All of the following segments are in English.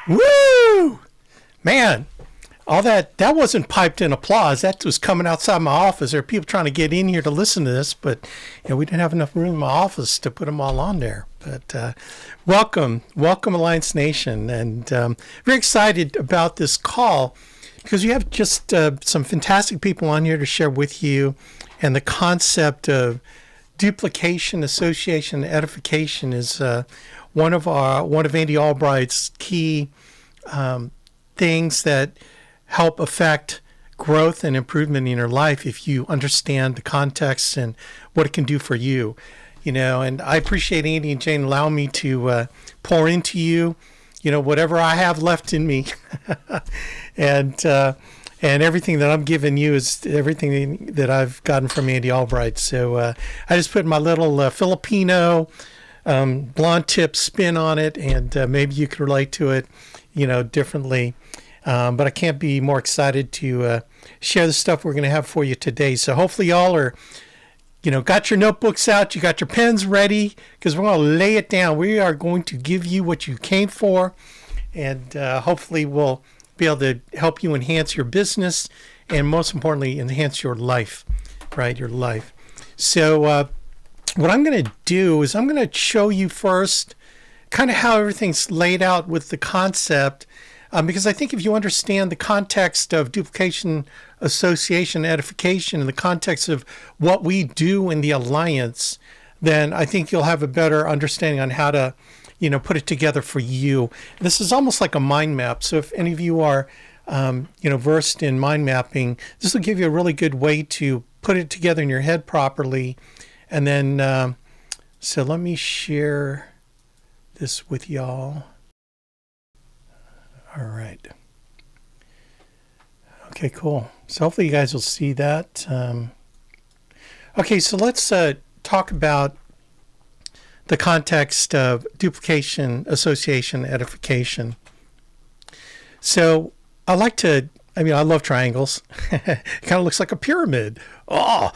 Woo! Man, all that wasn't piped in applause. That was coming outside my office. There are people trying to get in here to listen to this, but we didn't have enough room in my office to put them all on there. But welcome Alliance Nation, and very excited about this call because we have just some fantastic people on here to share with you, and the concept of duplication, association, edification is one of Andy Albright's key things that help affect growth and improvement in your life if you understand the context and what it can do for you. And I appreciate Andy and Jane allowing me to pour into you, whatever I have left in me. and everything that I'm giving you is everything that I've gotten from Andy Albright. So I just put my little Filipino blonde tip spin on it, and maybe you could relate to it, differently. But I can't be more excited to share the stuff we're going to have for you today. So hopefully y'all are, got your notebooks out, you got your pens ready, because we're going to lay it down. We are going to give you what you came for, and hopefully we'll be able to help you enhance your business and, most importantly, enhance your life, right? Your life. So what I'm going to do is I'm going to show you first kind of how everything's laid out with the concept. Because I think if you understand the context of duplication, association, edification, in the context of what we do in the Alliance, then I think you'll have a better understanding on how to, put it together for you. This is almost like a mind map. So if any of you are, versed in mind mapping, this will give you a really good way to put it together in your head properly. And then, so let me share this with y'all. All right. Okay, cool. So hopefully you guys will see that. Okay, so let's talk about the context of duplication, association, edification. So I love triangles. It kind of looks like a pyramid. Oh,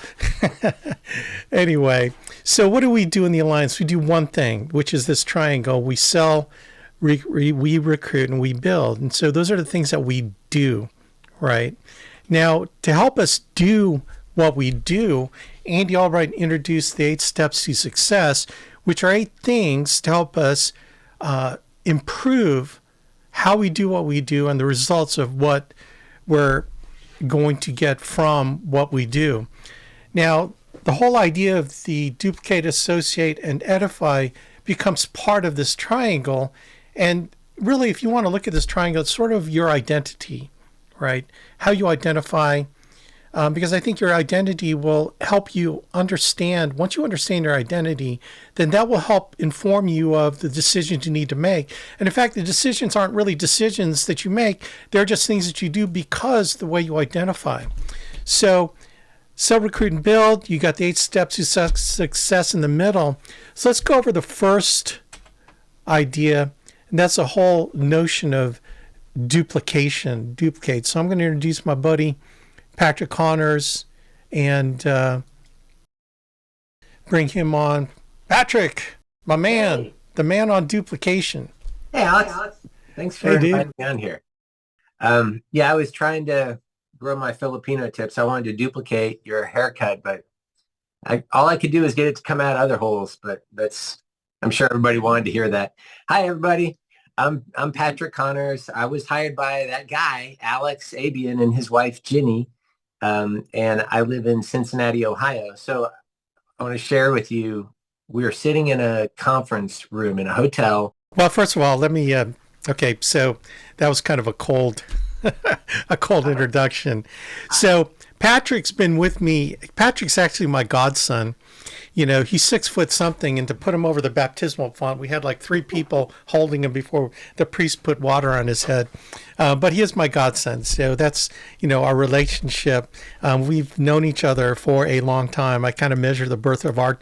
anyway. So what do we do in the Alliance? We do one thing, which is this triangle. We sell, we recruit, and we build. And so those are the things that we do, right? Now, to help us do what we do, Andy Albright introduced the 8 steps to success, which are 8 things to help us improve how we do what we do and the results of what we're going to get from what we do. Now, the whole idea of the duplicate, associate, and edify becomes part of this triangle. And really, if you want to look at this triangle, it's sort of your identity, right? How you identify, because I think your identity will help you understand. Once you understand your identity, then that will help inform you of the decisions you need to make. And in fact, the decisions aren't really decisions that you make. They're just things that you do because the way you identify. So sell, recruit, and build. You got the 8 steps to success in the middle. So let's go over the first idea. And that's the whole notion of duplication, duplicate. So I'm going to introduce my buddy, Patrick Connors, and bring him on. Patrick, my man, hey. The man on duplication. Hey, Alex. Thanks for inviting me on here. I was trying to grow my Filipino tips. I wanted to duplicate your haircut, but all I could do is get it to come out other holes, but I'm sure everybody wanted to hear that. Hi, everybody. I'm Patrick Connors. I was hired by that guy, Alex Abuyuan, and his wife, Ginny, and I live in Cincinnati, Ohio. So I want to share with you, we are sitting in a conference room in a hotel. Well, first of all, let me, okay, so that was kind of a cold introduction. So Patrick's been with me. Patrick's actually my godson. He's 6 foot something, and to put him over the baptismal font, we had like 3 people holding him before the priest put water on his head. But he is my godson, so that's, our relationship. We've known each other for a long time. I kind of measure the birth of our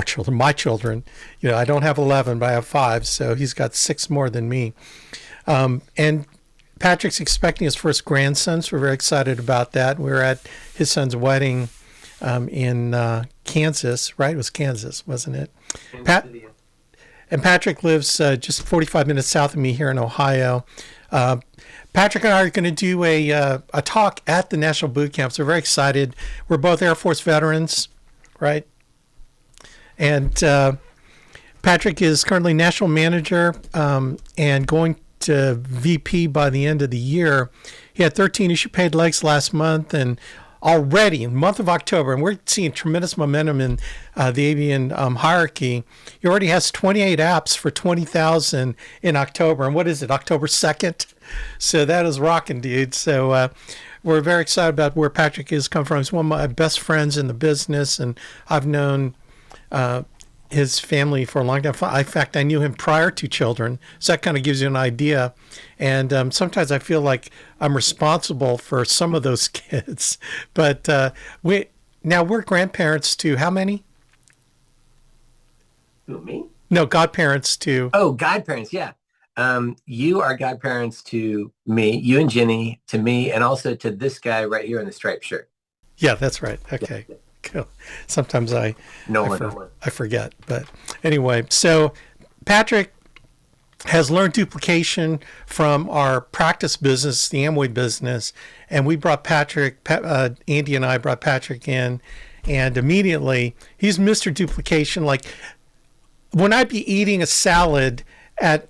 children, my children. I don't have 11, but I have 5, so he's got 6 more than me. And Patrick's expecting his first grandson, so we're very excited about that. We were at his son's wedding in Kansas, right? It was Kansas, wasn't it? And Patrick lives just 45 minutes south of me here in Ohio. Uh, Patrick and I are going to do a talk at the National Boot Camp. So we're very excited. We're both Air Force veterans, right? And Patrick is currently national manager and going to VP by the end of the year. He had 13 issue paid legs last month, and already in the month of October, and we're seeing tremendous momentum in the avian hierarchy. He already has 28 apps for 20,000 in October. And what is it, October 2nd? So that is rocking, dude. So we're very excited about where Patrick has come from. He's one of my best friends in the business, and I've known his family for a long time. In fact, I knew him prior to children, so that kind of gives you an idea. And sometimes I feel like I'm responsible for some of those kids. But we're grandparents to how many? Who, me? No, godparents to. Oh, godparents, yeah. You are godparents to me, you and Jenny, to me, and also to this guy right here in the striped shirt. Yeah, that's right. Okay. Yeah. Cool. Sometimes I forget. But anyway, so Patrick has learned duplication from our practice business, the Amway business, and we brought Patrick, Andy and I brought Patrick in, and immediately he's Mr. Duplication. Like when I'd be eating a salad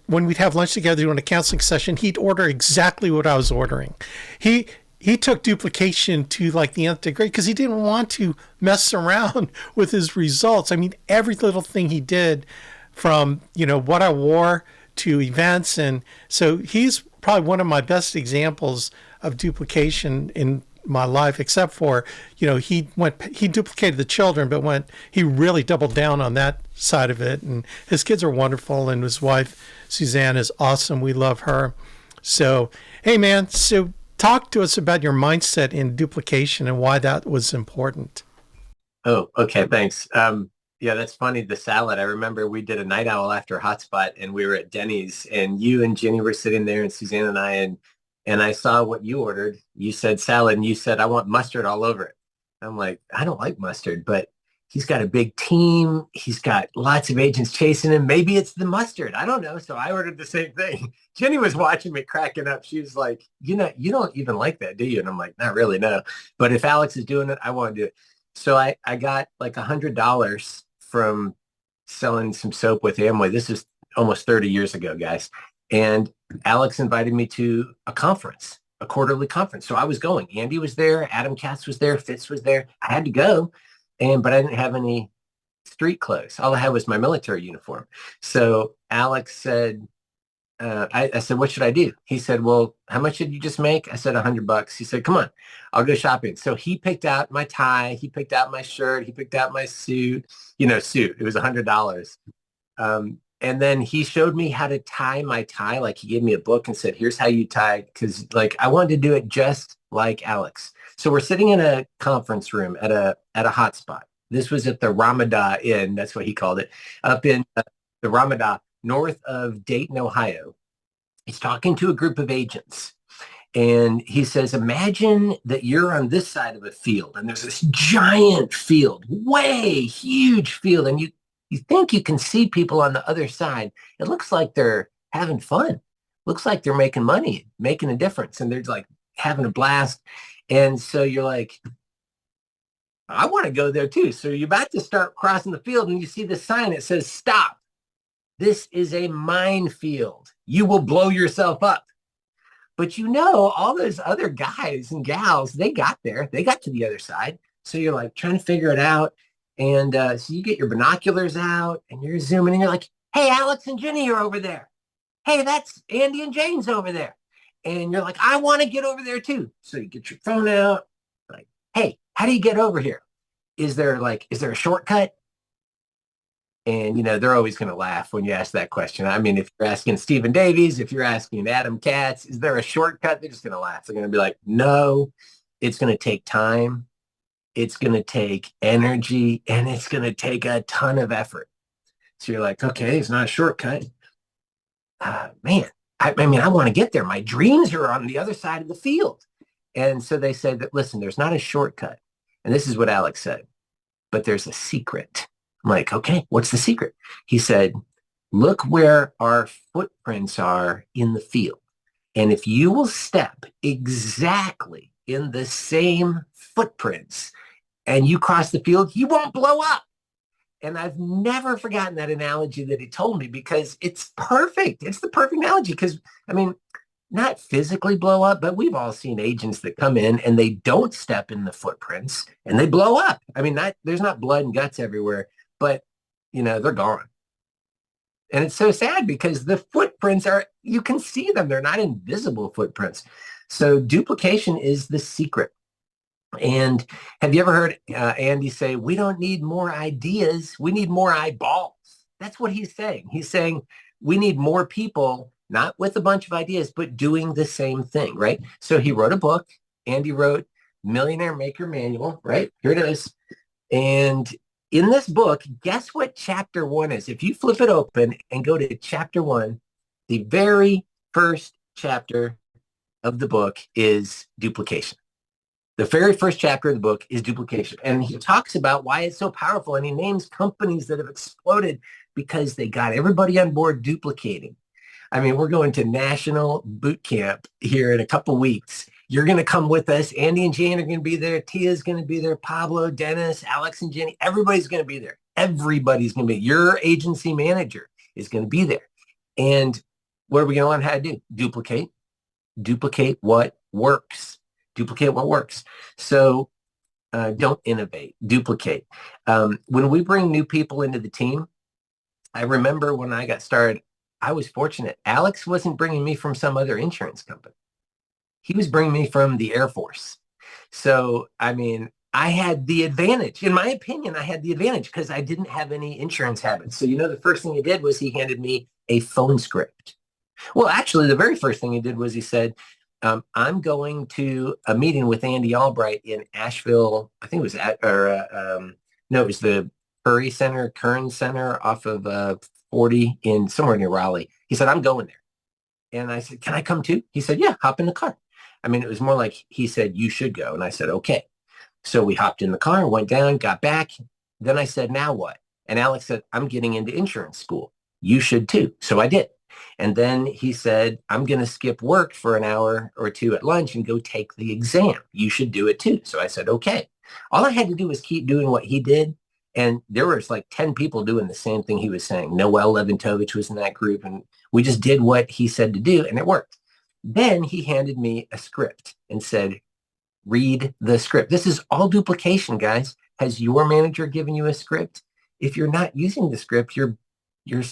when we'd have lunch together doing a counseling session, he'd order exactly what I was ordering. He took duplication to like the nth degree because he didn't want to mess around with his results. I mean, every little thing he did, from what I wore to events, and so he's probably one of my best examples of duplication in my life, except for he duplicated the children, but he really doubled down on that side of it. And his kids are wonderful, and his wife Suzanne is awesome. We love her. So hey man, talk to us about your mindset in duplication and why that was important. Oh, okay. Thanks. Yeah, that's funny. The salad. I remember we did a night owl after Hotspot, and we were at Denny's, and you and Jenny were sitting there, and Suzanne and I, and I saw what you ordered. You said salad, and you said, I want mustard all over it. I'm like, I don't like mustard, but he's got a big team. He's got lots of agents chasing him. Maybe it's the mustard. I don't know. So I ordered the same thing. Jenny was watching me cracking up. She was like, you don't even like that, do you? And I'm like, not really, no. But if Alex is doing it, I want to do it. So I got like $100 from selling some soap with Amway. This is almost 30 years ago, guys. And Alex invited me to a conference, a quarterly conference. So I was going. Andy was there. Adam Katz was there. Fitz was there. I had to go. But I didn't have any street clothes. All I had was my military uniform. So Alex said, I said, what should I do? He said, well, how much did you just make? I said, $100. He said, come on, I'll go shopping. So he picked out my tie. He picked out my shirt. He picked out my suit, suit. It was $100. And then he showed me how to tie my tie. Like he gave me a book and said, here's how you tie. Cause like I wanted to do it just like Alex. So we're sitting in a conference room at a hotspot. This was at the Ramadan Inn. That's what he called it, up in the Ramadan, north of Dayton, Ohio. He's talking to a group of agents. And he says, imagine that you're on this side of a field and there's this giant field, way huge field. And you think you can see people on the other side. It looks like they're having fun. Looks like they're making money, making a difference. And they're like having a blast. And so you're like, I want to go there too. So you're about to start crossing the field and you see the sign that says, stop. This is a minefield. You will blow yourself up. But all those other guys and gals, they got there. They got to the other side. So you're like trying to figure it out. And so you get your binoculars out and you're zooming and you're like, hey, Alex and Jenny are over there. Hey, that's Andy and Jane's over there. And you're like, I want to get over there too. So you get your phone out, like, hey, how do you get over here? Is there a shortcut? And, they're always going to laugh when you ask that question. I mean, if you're asking Stephen Davies, if you're asking Adam Katz, is there a shortcut? They're just going to laugh. They're going to be like, no, it's going to take time. It's going to take energy and it's going to take a ton of effort. So you're like, okay, it's not a shortcut. Man, I want to get there. My dreams are on the other side of the field. And so they said that, listen, there's not a shortcut. And this is what Alex said, but there's a secret. I'm like, okay, what's the secret? He said, look where our footprints are in the field. And if you will step exactly in the same footprints and you cross the field, you won't blow up. And I've never forgotten that analogy that he told me, because it's perfect. It's the perfect analogy, because, I mean, not physically blow up, but we've all seen agents that come in and they don't step in the footprints and they blow up. I mean, there's not blood and guts everywhere, but, they're gone. And it's so sad because the footprints you can see them. They're not invisible footprints. So duplication is the secret. And have you ever heard Andy say, we don't need more ideas, we need more eyeballs? That's what he's saying. He's saying we need more people, not with a bunch of ideas, but doing the same thing, right? So he wrote a book. Andy wrote Millionaire Maker Manual, right? Here it is. And in this book, guess what chapter 1 is? If you flip it open and go to chapter 1, the very first chapter of the book is duplication. The very first chapter of the book is duplication. And he talks about why it's so powerful. And he names companies that have exploded because they got everybody on board duplicating. I mean, we're going to national boot camp here in a couple weeks. You're going to come with us. Andy and Jane are going to be there. Tia's going to be there. Pablo, Dennis, Alex, and Jenny. Everybody's going to be there. Everybody's going to be. Your agency manager is going to be there. And what are we going to learn how to do? Duplicate. Duplicate what works. Duplicate what works. So don't innovate, duplicate. When we bring new people into the team, I remember when I got started, I was fortunate. Alex wasn't bringing me from some other insurance company. He was bringing me from the Air Force. So, I mean, I had the advantage. In my opinion, I had the advantage because I didn't have any insurance habits. So, the first thing he did was he handed me a phone script. Well, actually, the very first thing he did was he said, I'm going to a meeting with Andy Albright in Asheville. I think it was it was the Kern Center off of 40 in somewhere near Raleigh. He said, I'm going there. And I said, can I come too? He said, yeah, hop in the car. I mean, it was more like he said, you should go. And I said, okay. So we hopped in the car, went down, got back. Then I said, now what? And Alex said, I'm getting into insurance school. You should too. So I did. And then he said, I'm going to skip work for an hour or two at lunch and go take the exam. You should do it too. So I said, okay. All I had to do was keep doing what he did. And there was like 10 people doing the same thing he was saying. Noel Leventovich was in that group. And we just did what he said to do, and it worked. Then he handed me a script and said, read the script. This is all duplication, guys. Has your manager given you a script? If you're not using the script, you're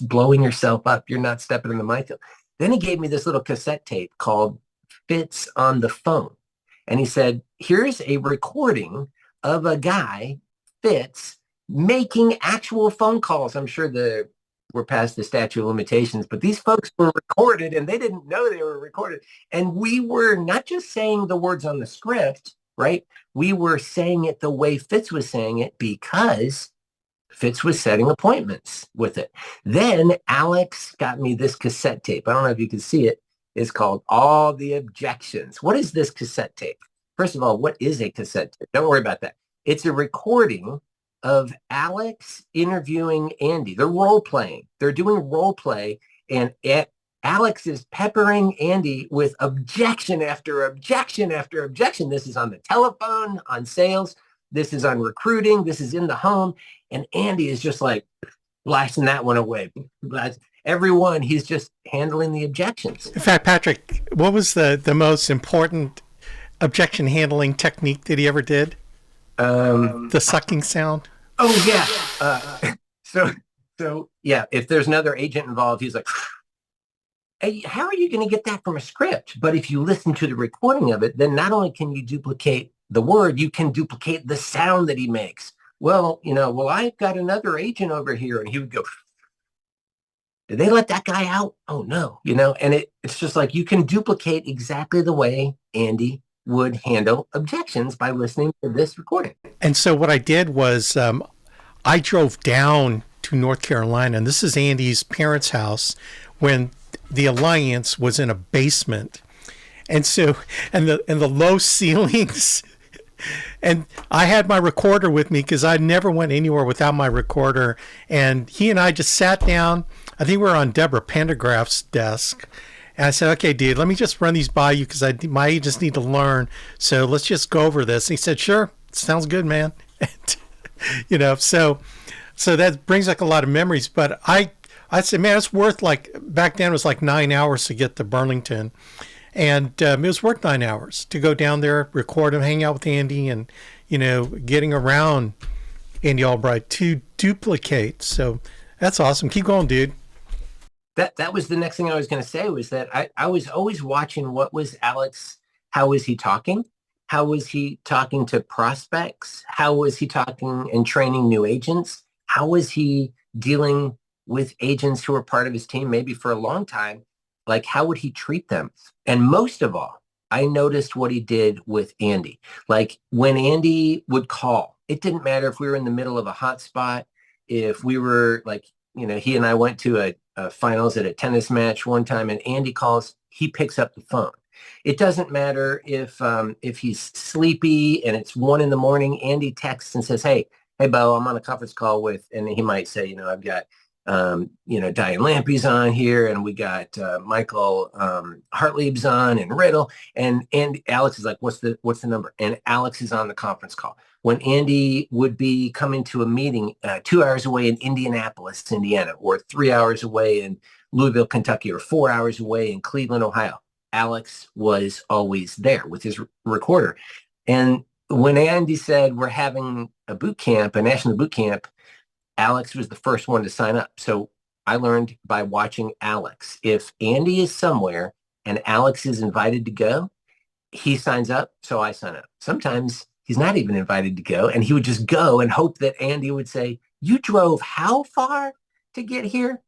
blowing yourself up. You're not stepping in the minefield. Then he gave me this little cassette tape called Fitz on the Phone. And he said, here's a recording of a guy, Fitz, making actual phone calls. I'm sure we're past the statute of limitations, but these folks were recorded and they didn't know they were recorded. And we were not just saying the words on the script, right? We were saying it the way Fitz was saying it because Fitz was setting appointments with it. Then Alex got me this cassette tape. I don't know if you can see it. It's called All the Objections. What is this cassette tape? First of all, what is a cassette tape? Don't worry about that. It's a recording of Alex interviewing Andy. They're role playing. They're doing role play, and Alex is peppering Andy with objection after objection after objection. This is on the telephone, on sales. This is on recruiting. This is in the home. And Andy is just like blasting that one away. Everyone, he's just handling the objections. In fact, Patrick, what was the most important objection handling technique that he ever did? The sucking sound. Oh, yeah. So yeah, if there's another agent involved, he's like, hey, how are you going to get that from a script? But if you listen to the recording of it, then not only can you duplicate the word, you can duplicate the sound that he makes. Well, I've got another agent over here, and he would go, did they let that guy out? Oh, no, and it's just like you can duplicate exactly the way Andy would handle objections by listening to this recording. And so what I did was I drove down to North Carolina, and this is Andy's parents' house when the Alliance was in a basement. And so, and the low ceilings, And I had my recorder with me because I never went anywhere without my recorder. And he and I just sat down. I think we were on Deborah Pendergraft's desk. And I said, okay, dude, let me just run these by you because my agents need to learn. So let's just go over this. And he said, sure, sounds good, man. And, so that brings like a lot of memories. But I said, man, it's worth back then it was like 9 hours to get to Burlington. And it was worth 9 hours to go down there, record him, hang out with Andy, and, getting around Andy Albright to duplicate. So that's awesome. Keep going, dude. That was the next thing I was going to say, was that I was always watching what was Alex, how was he talking? How was he talking to prospects? How was he talking and training new agents? How was he dealing with agents who were part of his team maybe for a long time? Like, how would he treat them? And most of all, I noticed what he did with Andy. Like, when Andy would call, it didn't matter if we were in the middle of a hot spot, if we were he and I went to a finals at a tennis match one time, and Andy calls, he picks up the phone. It doesn't matter if he's sleepy and it's 1 a.m, Andy texts and says, hey, Bo, I'm on a conference call with, and he might say, I've got, Diane Lampy's on here, and we got Michael Hartlieb's on, and Riddle, and Alex is like, what's the number? And Alex is on the conference call. When Andy would be coming to a meeting 2 hours away in Indianapolis, Indiana, or 3 hours away in Louisville, Kentucky, or 4 hours away in Cleveland, Ohio, Alex was always there with his recorder. And when Andy said we're having a boot camp, a national boot camp, Alex was the first one to sign up. So I learned by watching Alex. If Andy is somewhere and Alex is invited to go, he signs up, so I sign up. Sometimes he's not even invited to go, and he would just go and hope that Andy would say, you drove how far to get here?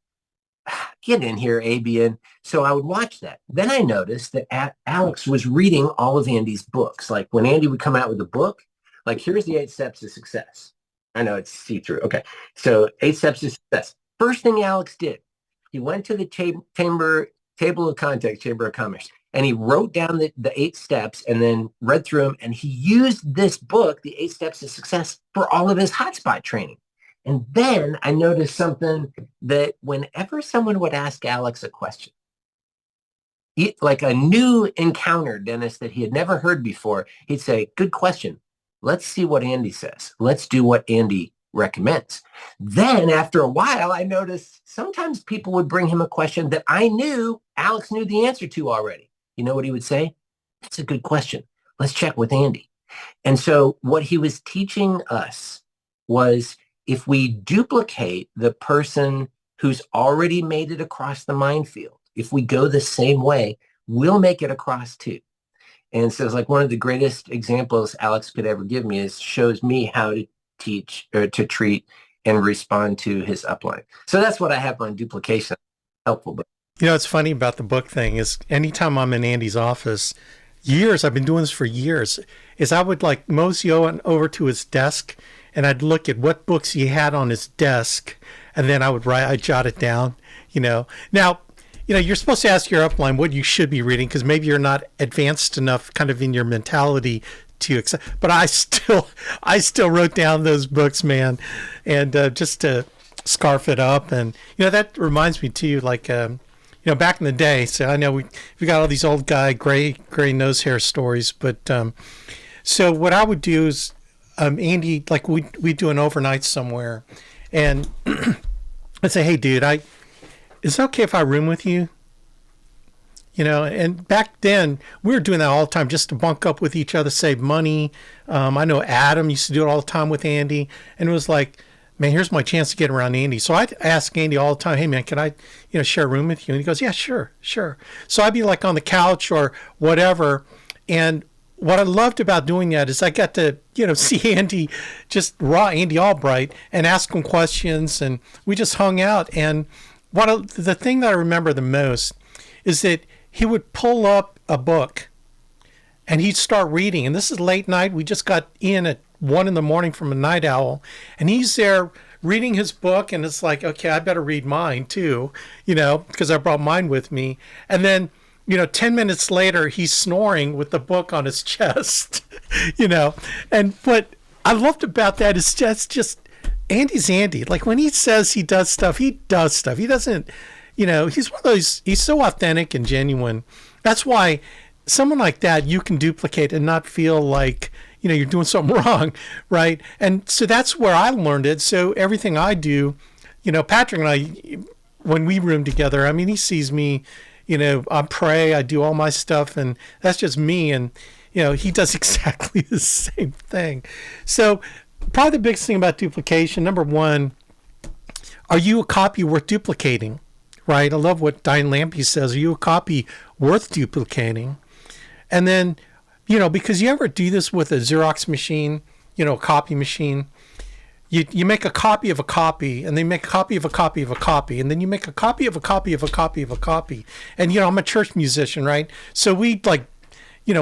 Get in here, AB. And so I would watch that. Then I noticed that Alex was reading all of Andy's books. Like, when Andy would come out with a book, like, here's the 8 steps to success. I know it's see-through. Okay. So 8 steps to success. First thing Alex did, he went to the table of contents, Chamber of Commerce, and he wrote down the 8 steps and then read through them. And he used this book, the 8 steps to success, for all of his hotspot training. And then I noticed something, that whenever someone would ask Alex a question, like a new encounter, Dennis, that he had never heard before, he'd say, good question. Let's see what Andy says. Let's do what Andy recommends. Then after a while, I noticed sometimes people would bring him a question that I knew Alex knew the answer to already. You know what he would say? That's a good question. Let's check with Andy. And so what he was teaching us was, if we duplicate the person who's already made it across the minefield, if we go the same way, we'll make it across too. And so it's like one of the greatest examples Alex could ever give me shows me how to teach or to treat and respond to his upline. So that's what I have on duplication. Helpful. But what's funny about the book thing is, anytime I'm in Andy's office, I've been doing this for years, is I would mosey over to his desk, and I'd look at what books he had on his desk, and then I'd jot it down, Now, you're supposed to ask your upline what you should be reading, because maybe you're not advanced enough kind of in your mentality to accept. But I still wrote down those books, man, and just to scarf it up. And, that reminds me too, back in the day, so I know we got all these old guy, gray nose hair stories. But so what I would do is, Andy, we do an overnight somewhere, and I'd say, hey, dude, is it okay if I room with you? And back then we were doing that all the time, just to bunk up with each other, save money. I know Adam used to do it all the time with Andy, and it was like, man, here's my chance to get around Andy. So I'd ask Andy all the time, hey man, can I, share a room with you? And he goes, yeah, sure. So I'd be on the couch or whatever. And what I loved about doing that is I got to, see Andy, just raw Andy Albright, and ask him questions, and we just hung out. And the thing that I remember the most is that he would pull up a book and he'd start reading. And this is late night. We just got in at 1 a.m. from a night owl, and he's there reading his book. And it's like, okay, I better read mine too, because I brought mine with me. And then 10 minutes later, he's snoring with the book on his chest, And what I loved about that is just Andy's Andy. Like when he says he does stuff, he does stuff. He doesn't, he's one of those, he's so authentic and genuine. That's why someone like that you can duplicate and not feel like, you're doing something wrong, right? And so that's where I learned it. So everything I do, Patrick and I, when we room together, I mean, he sees me, I pray, I do all my stuff, and that's just me. And, he does exactly the same thing. So probably the biggest thing about duplication, number one, are you a copy worth duplicating, right? I love what Diane Lampy says. Are you a copy worth duplicating? And then, because you ever do this with a Xerox machine, a copy machine, you make a copy of a copy, and they make a copy of a copy of a copy, and then you make a copy of a copy of a copy of a copy. And, I'm a church musician, right? So we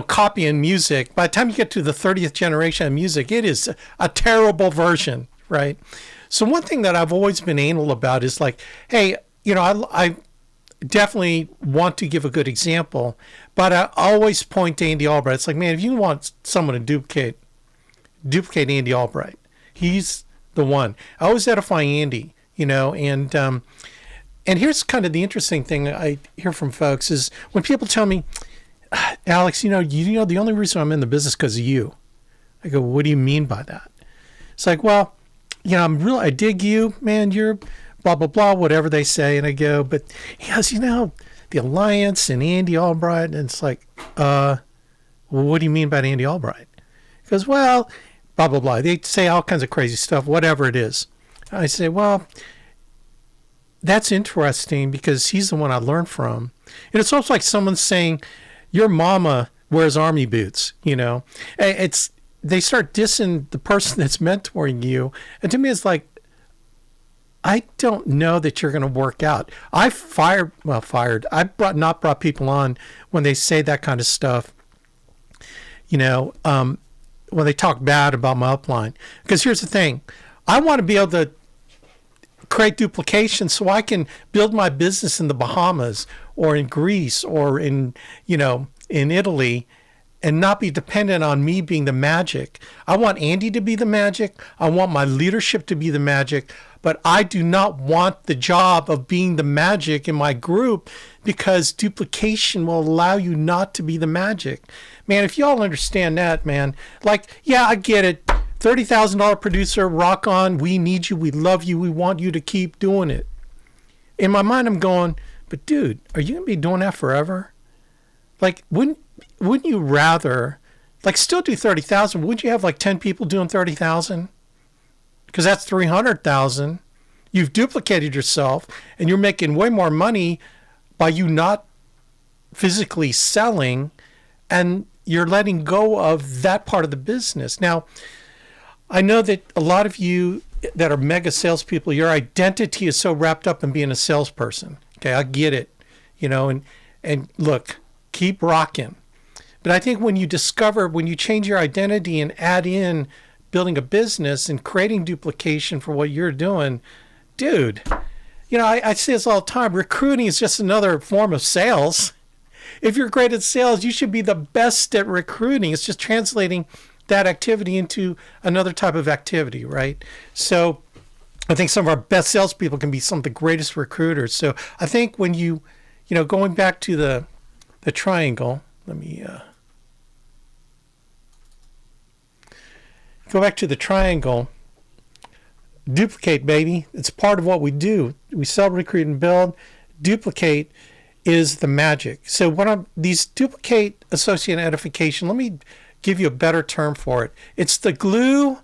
copy in music. By the time you get to the 30th generation of music, it is a terrible version, right? So one thing that I've always been anal about is like, hey, I definitely want to give a good example, but I always point to Andy Albright. It's like, man, if you want someone to duplicate Andy Albright. He's the one. I always edify Andy, and here's kind of the interesting thing I hear from folks is when people tell me, Alex, the only reason I'm in the business because of you. I go, what do you mean by that? It's like, well, I dig you, man. You're blah, blah, blah, whatever they say. And I go, but he goes, the Alliance and Andy Albright. And it's like, well, what do you mean by Andy Albright? He goes, well, blah, blah, blah. They say all kinds of crazy stuff, whatever it is. I say, well, that's interesting because he's the one I learned from. And it's almost like someone saying, your mama wears army boots, they start dissing the person that's mentoring you. And to me, it's like, I don't know that you're going to work out. I've not brought people on when they say that kind of stuff, when they talk bad about my upline. Because here's the thing. I want to be able to create duplication so I can build my business in the Bahamas or in Greece or in Italy and not be dependent on me being the magic. I want Andy to be the magic. I want my leadership to be the magic. But I do not want the job of being the magic in my group because duplication will allow you not to be the magic. Man, if y'all understand that, man, yeah, I get it. $30,000 producer, rock on. We need you. We love you. We want you to keep doing it. In my mind, I'm going, but dude, are you going to be doing that forever? Wouldn't you rather, still do 30,000? Wouldn't you have 10 people doing 30,000? Because that's 300,000. You've duplicated yourself and you're making way more money by you not physically selling, and you're letting go of that part of the business. Now, I know that a lot of you that are mega salespeople, your identity is so wrapped up in being a salesperson. Okay, I get it. And look, keep rocking. But I think when you change your identity and add in building a business and creating duplication for what you're doing, dude, I say this all the time. Recruiting is just another form of sales. If you're great at sales, you should be the best at recruiting. It's just translating that activity into another type of activity, right? So I think some of our best salespeople can be some of the greatest recruiters. So I think when going back to the triangle, let me go back to the triangle. Duplicate, baby. It's part of what we do. We sell, recruit, and build. Duplicate is the magic. So these duplicate, associate, and edification, let me give you a better term for it. It's the glue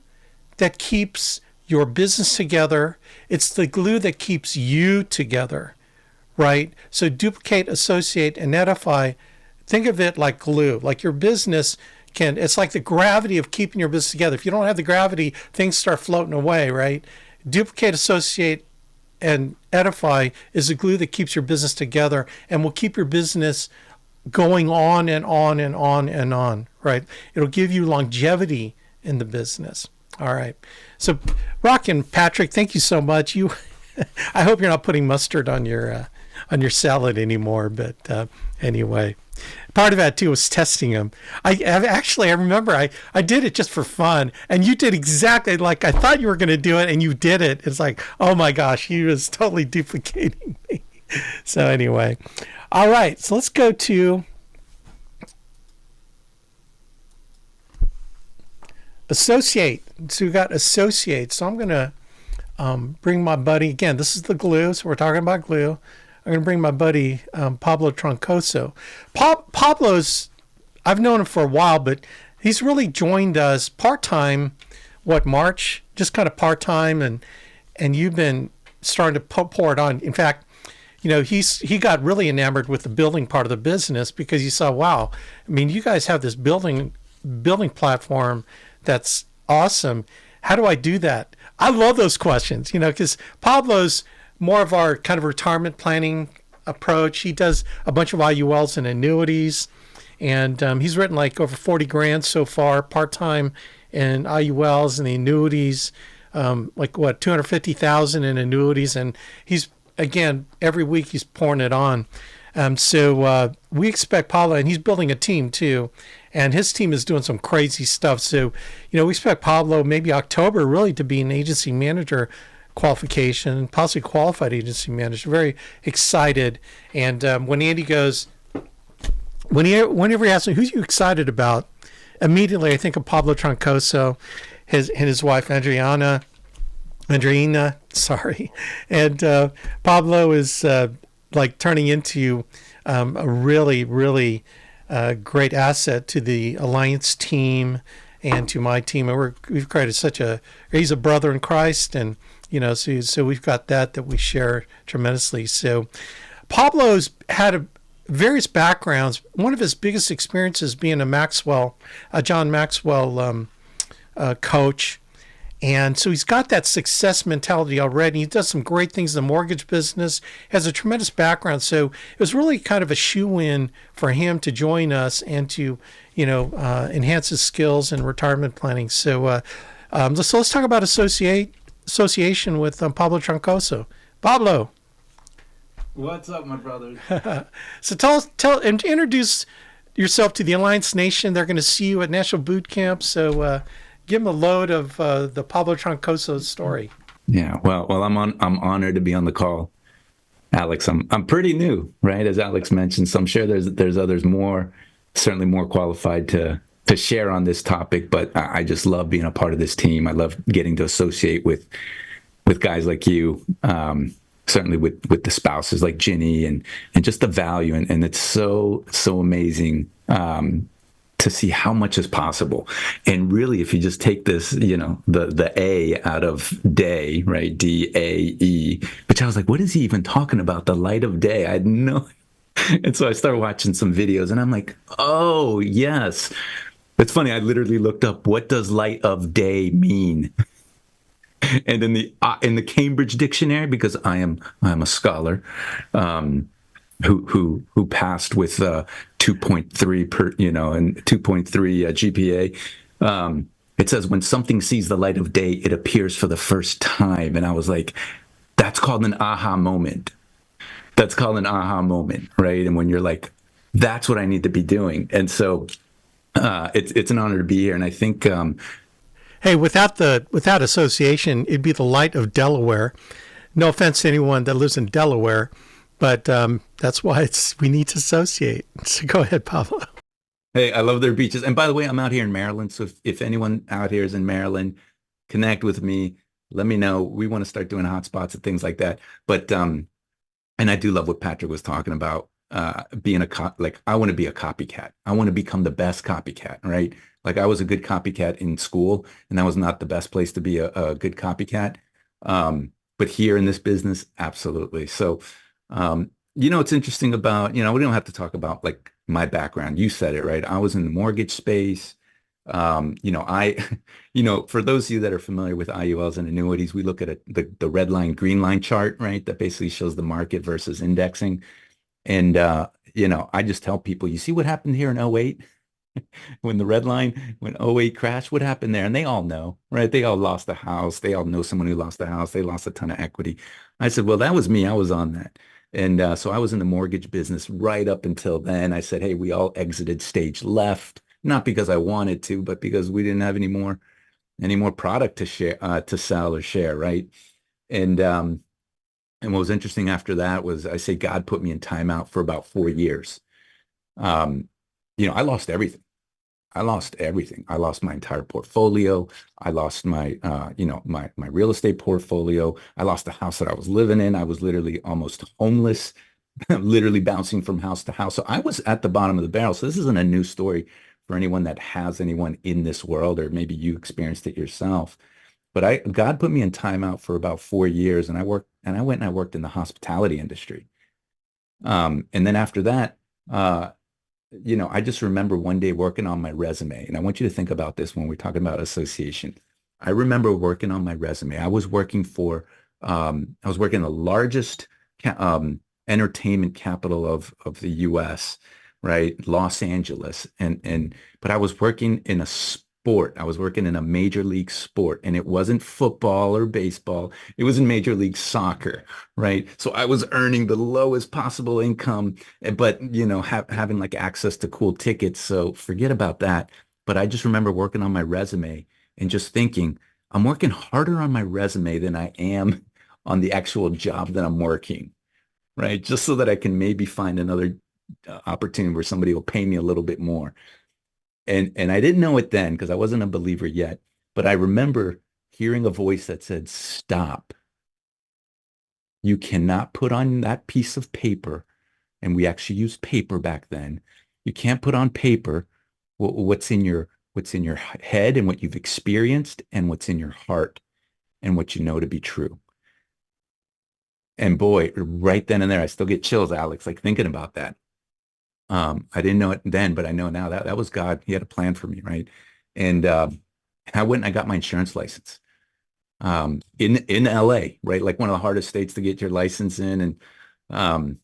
that keeps your business together. It's the glue that keeps you together, right? So duplicate, associate, and edify. Think of it like glue, like your business it's like the gravity of keeping your business together. If you don't have the gravity, things start floating away, right? Duplicate, associate, and edify is the glue that keeps your business together and will keep your business going on and on and on and on, right? It'll give you longevity in the business. All right. So, Rockin' Patrick, thank you so much. I hope you're not putting mustard on your salad anymore, but Anyway, part of that too was testing him. I remember I did it just for fun, and you did exactly like I thought you were going to do it, and you did it. It's like, oh my gosh, he was totally duplicating me. So anyway, all right, so let's go to associate. So we got associate. So I'm going to bring my buddy again. This is the glue, so we're talking about glue. I'm going to bring my buddy Pablo Troncoso. Pablo's, I've known him for a while, but he's really joined us part-time, March? Just kind of part-time, and you've been starting to pour it on. In fact, he got really enamored with the building part of the business because he saw, wow, I mean, you guys have this building platform that's awesome. How do I do that? I love those questions, because Pablo's more of our kind of retirement planning approach. He does a bunch of IULs and annuities, and he's written like over 40 grand so far, part-time in IULs and the annuities, 250,000 in annuities, and he's, again, every week he's pouring it on. So we expect Pablo, and he's building a team too, and his team is doing some crazy stuff. So, we expect Pablo maybe October really to be an agency manager qualification, possibly qualified agency manager. Very excited. And when Andy goes, whenever he asks me, who you excited about, immediately I think of Pablo Troncoso, his wife Andreina, sorry. And Pablo is like turning into a really, really great asset to the Alliance team and to my team. And we've created he's a brother in Christ, and so we've got that we share tremendously. So Pablo's had various backgrounds. One of his biggest experiences being a John Maxwell coach. And so he's got that success mentality already. He does some great things in the mortgage business, has a tremendous background. So it was really kind of a shoe-in for him to join us and to, enhance his skills in retirement planning. So let's talk about association with Pablo Troncoso. Pablo. What's up, my brothers? So tell and introduce yourself to the Alliance Nation. They're going to see you at National Boot Camp. So give them a load of the Pablo Troncoso story. Yeah, well, I'm honored to be on the call, Alex. I'm pretty new, right? As Alex mentioned, so I'm sure there's others certainly more qualified to share on this topic. But I just love being a part of this team. I love getting to associate with guys like you. Certainly with the spouses like Ginny and just the value, and it's so amazing to see how much is possible. And really, if you just take this, the A out of DAE, right? DAE, which I was like, what is he even talking about? The light of day. I had no. And so I started watching some videos, and I'm like, oh yes. It's funny. I literally looked up, what does light of day mean? And in the Cambridge Dictionary, because I'm a scholar, who passed with 2.3 and 2.3 GPA. It says when something sees the light of day, it appears for the first time. And I was like, that's called an aha moment. That's called an aha moment, right? And when you're like, that's what I need to be doing. And so it's an honor to be here. And I think. Hey, without association, it'd be the light of Delaware. No offense to anyone that lives in Delaware, but that's why we need to associate. So go ahead, Pablo. Hey, I love their beaches. And by the way, I'm out here in Maryland. So if anyone out here is in Maryland, connect with me. Let me know. We want to start doing hotspots and things like that. But and I do love what Patrick was talking about. Being I want to be a copycat. I want to become the best copycat, right? Like I was a good copycat in school, and that was not the best place to be a good copycat. But here in this business, absolutely. So, it's interesting about, we don't have to talk about like my background. You said it, right? I was in the mortgage space. For those of you that are familiar with IULs and annuities, we look at the red line, green line chart, right? That basically shows the market versus indexing. And, I just tell people, you see what happened here in '08? When '08 crashed, what happened there? And they all know, right? They all lost a house. They all know someone who lost a house. They lost a ton of equity. I said, well, that was me. I was on that. And so I was in the mortgage business right up until then. I said, hey, we all exited stage left, not because I wanted to, but because we didn't have any more product to share, to sell or share, right? And and what was interesting after that was I say God put me in timeout for about 4 years. Um, I lost everything. I lost everything. I lost my entire portfolio. I lost my, my real estate portfolio. I lost the house that I was living in. I was literally almost homeless, literally bouncing from house to house. So I was at the bottom of the barrel. So this isn't a new story for anyone that has anyone in this world, or maybe you experienced it yourself. But God put me in timeout for about 4 years, and I went and I worked in the hospitality industry. And then after that, uh, I just remember one day working on my resume, and I want you to think about this when we're talking about association. I remember working on my resume. I was working the largest entertainment capital of the U.S., right? Los Angeles. But I was working in a sport. I was working in a major league sport, and it wasn't football or baseball. It was in Major League Soccer, right? So I was earning the lowest possible income, but having like access to cool tickets. So forget about that. But I just remember working on my resume and just thinking, I'm working harder on my resume than I am on the actual job that I'm working, right? Just so that I can maybe find another opportunity where somebody will pay me a little bit more. And I didn't know it then because I wasn't a believer yet, but I remember hearing a voice that said, stop. You cannot put on that piece of paper, and we actually used paper back then. You can't put on paper what's in your head and what you've experienced and what's in your heart and what you know to be true. And boy, right then and there, I still get chills, Alex, like thinking about that. I didn't know it then, but I know now that was God. He had a plan for me, right? And I went and I got my insurance license in LA, right? Like one of the hardest states to get your license in. Um,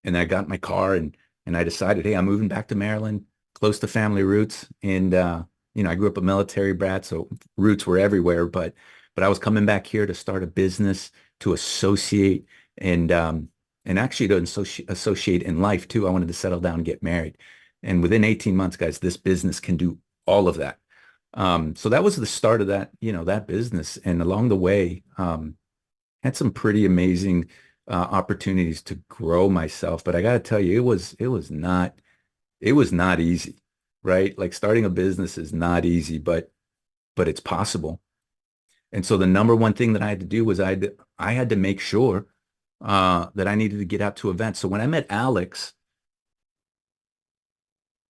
and I got in my car and I decided, hey, I'm moving back to Maryland, close to family roots. And I grew up a military brat, so roots were everywhere. But I was coming back here to start a business, to associate, and actually to associate in life too. I wanted to settle down and get married. And within 18 months, guys, this business can do all of that. So that was the start of that, that business. And along the way, had some pretty amazing opportunities to grow myself. But I got to tell you, it was not easy, right? Like starting a business is not easy, but it's possible. And so the number one thing that I had to do was I had to make sure that I needed to get out to events. So when I met Alex,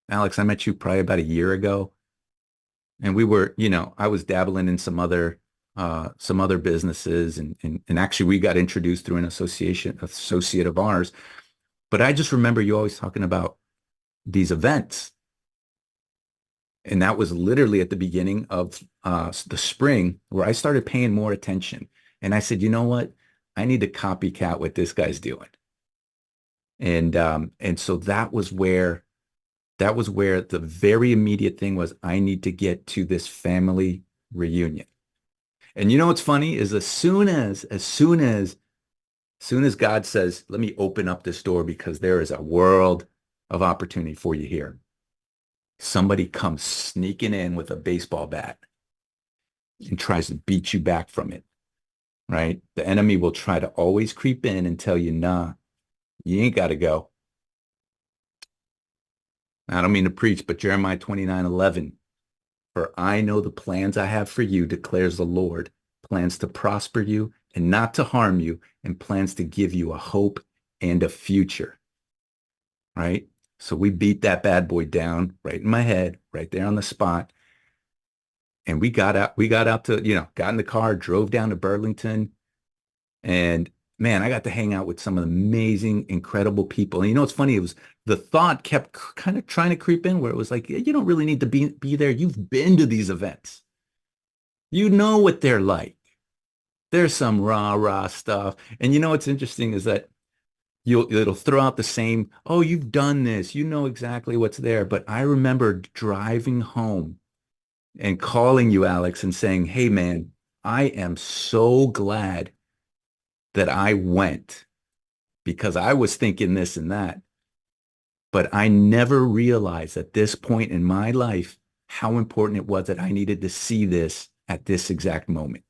I met you probably about a year ago, and we were, I was dabbling in some other businesses, and actually we got introduced through an associate of ours. But I just remember you always talking about these events. And that was literally at the beginning of the spring where I started paying more attention. And I said, you know what? I need to copycat what this guy's doing. And so that was where the very immediate thing was, I need to get to this family reunion. And you know what's funny is as soon as God says, let me open up this door because there is a world of opportunity for you here, somebody comes sneaking in with a baseball bat and tries to beat you back from it, right? The enemy will try to always creep in and tell you, nah, you ain't got to go. I don't mean to preach, but Jeremiah 29:11, for I know the plans I have for you, declares the Lord, plans to prosper you and not to harm you, and plans to give you a hope and a future, right? So we beat that bad boy down right in my head, right there on the spot. And we got out to, got in the car, drove down to Burlington. And man, I got to hang out with some of the amazing, incredible people. And it's funny, it was the thought kept kind of trying to creep in where it was like, you don't really need to be there. You've been to these events. You know what they're like. There's some rah stuff. And what's interesting is that it'll throw out the same, oh, you've done this. You know exactly what's there. But I remember driving home and calling you, Alex, and saying, hey, man, I am so glad that I went because I was thinking this and that. But I never realized at this point in my life how important it was that I needed to see this at this exact moment.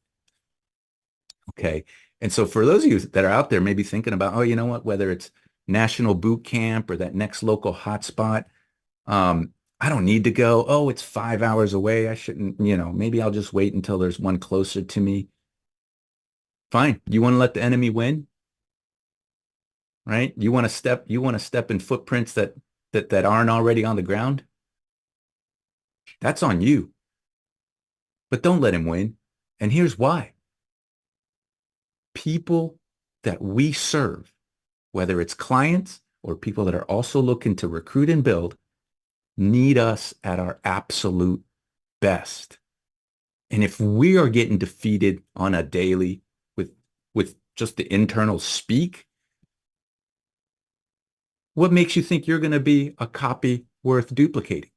Okay. And so for those of you that are out there maybe thinking about, oh, you know what, whether it's national boot camp or that next local hotspot, I don't need to go. Oh, it's 5 hours away. I shouldn't, maybe I'll just wait until there's one closer to me. Fine. You want to let the enemy win? Right? You want to step in footprints that aren't already on the ground? That's on you. But don't let him win. And here's why. People that we serve, whether it's clients or people that are also looking to recruit and build, need us at our absolute best. And if we are getting defeated on a daily with just the internal speak, what makes you think you're going to be a copy worth duplicating?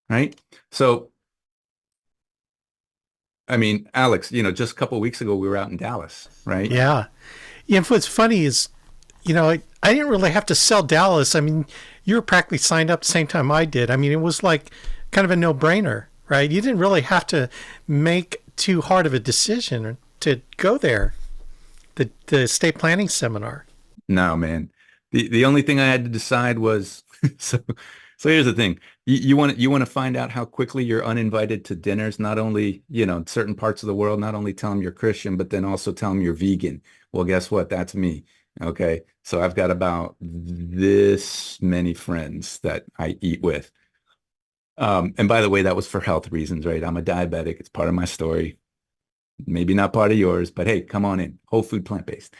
Right? So, I mean, Alex, just a couple of weeks ago, we were out in Dallas, right? Yeah. Yeah. And what's funny is, I didn't really have to sell Dallas. I mean, you were practically signed up the same time I did. I mean, it was like kind of a no-brainer, right? You didn't really have to make too hard of a decision to go there, the estate planning seminar. No, man. The only thing I had to decide was, so here's the thing. You want to find out how quickly you're uninvited to dinners, not only, in certain parts of the world, not only tell them you're Christian, but then also tell them you're vegan. Well, guess what? That's me. Okay. So I've got about this many friends that I eat with. And by the way, that was for health reasons, right? I'm a diabetic. It's part of my story. Maybe not part of yours, but hey, come on in. Whole food, plant-based.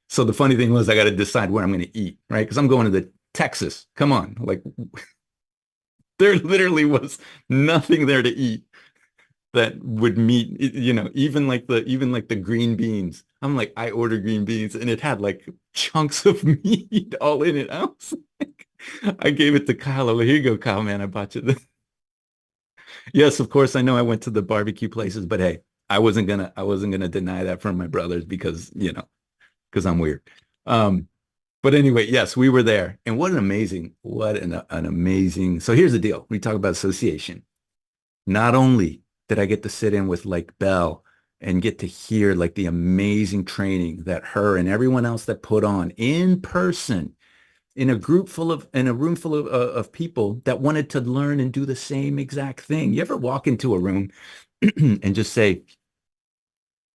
So the funny thing was I got to decide where I'm going to eat, right? Because I'm going to the Texas. Come on. Like there literally was nothing there to eat that would meet, even like the green beans. I'm like, I ordered green beans and it had like chunks of meat all in it. I was like, I gave it to Kyle. I'm like, here you go, Kyle, man. I bought you this. Yes, of course. I know I went to the barbecue places, but hey, I wasn't gonna deny that from my brothers because I'm weird. But anyway, yes, we were there, and what an amazing. So here's the deal: we talk about association. Not only did I get to sit in with like Belle and get to hear like the amazing training that her and everyone else that put on in person in a room full of people that wanted to learn and do the same exact thing. You ever walk into a room and just say,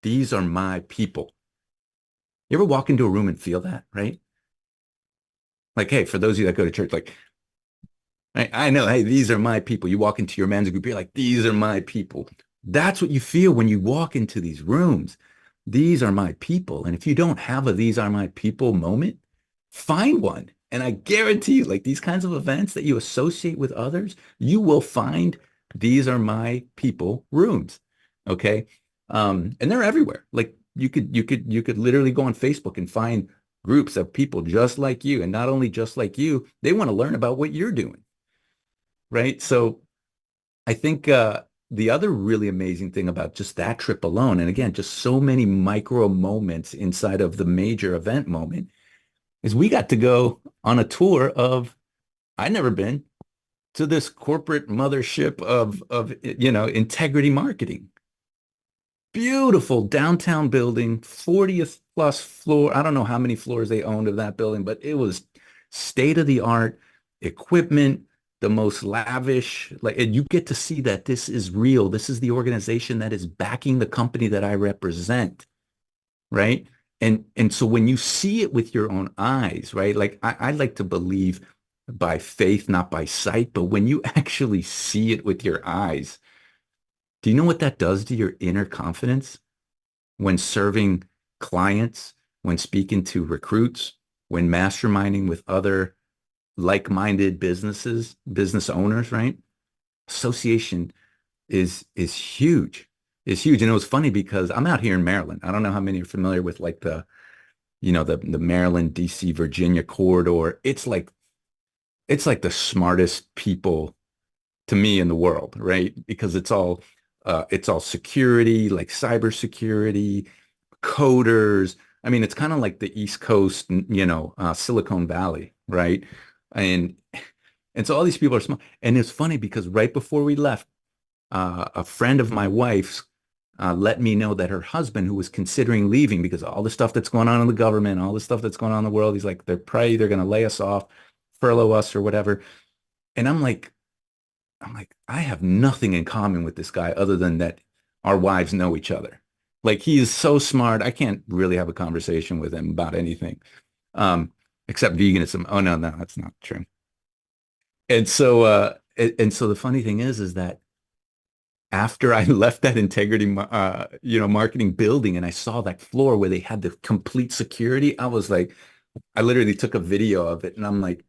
these are my people? You ever walk into a room and feel that, right? Like, hey, for those of you that go to church, like, I know, hey, these are my people. You walk into your men's group, you're like, these are my people. That's what you feel when you walk into these rooms. These are my people. And if you don't have a these are my people moment, find one. And I guarantee you, like these kinds of events that you associate with others, you will find these are my people rooms. Okay. And they're everywhere. Like you could literally go on Facebook and find groups of people just like you. And not only just like you, they want to learn about what you're doing. Right. So I think the other really amazing thing about just that trip alone, and again, just so many micro moments inside of the major event moment, is we got to go on a tour of, I'd never been to this corporate mothership of integrity marketing. Beautiful downtown building, 40th plus floor. I don't know how many floors they owned of that building, but it was state of the art equipment, the most lavish, and you get to see that this is real. This is the organization that is backing the company that I represent. Right. And so when you see it with your own eyes, right? Like I like to believe by faith, not by sight, but when you actually see it with your eyes, do you know what that does to your inner confidence when serving clients, when speaking to recruits, when masterminding with other like-minded business owners, right? Association is huge. Is huge. And it was funny because I'm out here in Maryland. I don't know how many are familiar with like the Maryland, DC, Virginia corridor. It's like the smartest people to me in the world, right? Because it's all security, like cybersecurity, coders, I mean, it's kind of like the East Coast, Silicon Valley, right? And and so all these people are small. And it's funny because right before we left, a friend of my wife's let me know that her husband, who was considering leaving because of all the stuff that's going on in the government, all the stuff that's going on in the world, he's like, they're probably going to lay us off, furlough us or whatever. And I'm like, I have nothing in common with this guy other than that our wives know each other. Like, he is so smart. I can't really have a conversation with him about anything, except veganism. Oh, no, that's not true. And so, the funny thing is that after I left that integrity, marketing building, and I saw that floor where they had the complete security, I was like, I literally took a video of it, and I'm like,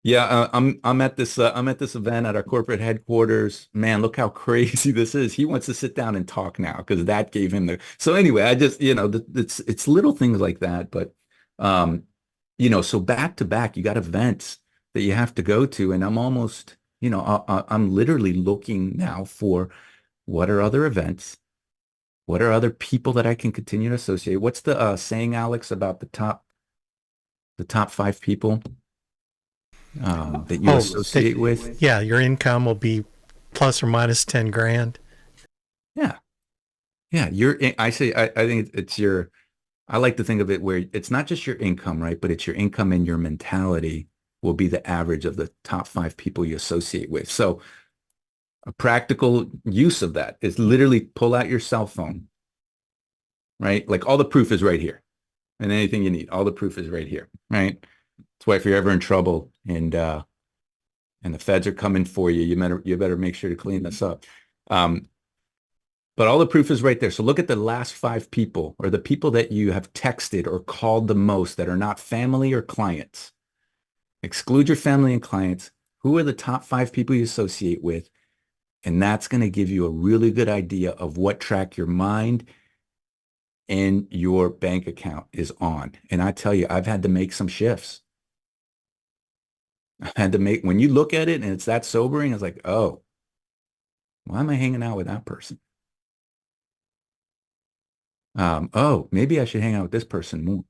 yeah, I'm at this event at our corporate headquarters. Man, look how crazy this is. He wants to sit down and talk now because that gave him the. So anyway, I just it's little things like that, but so back to back, you got events that you have to go to, and I'm almost. I'm literally looking now for what are other events, what are other people that I can continue to associate. What's the saying, Alex, about the top 5 people that you associate with? Yeah, your income will be plus or minus 10 grand. Yeah, I think it's your. I like to think of it where it's not just your income, right? But it's your income and your mentality will be the average of the top 5 people you associate with. So a practical use of that is literally pull out your cell phone, right? Like, all the proof is right here, and anything you need, all the proof is right here, right? That's why if you're ever in trouble and the feds are coming for you, you better make sure to clean this up. But all the proof is right there. So look at the last 5 people, or the people that you have texted or called the most that are not family or clients. Exclude your family and clients. Who are the top 5 people you associate with? And that's going to give you a really good idea of what track your mind and your bank account is on. And I tell you, I've had to make some shifts. When you look at it and it's that sobering, it's like, oh, why am I hanging out with that person? Oh, maybe I should hang out with this person more.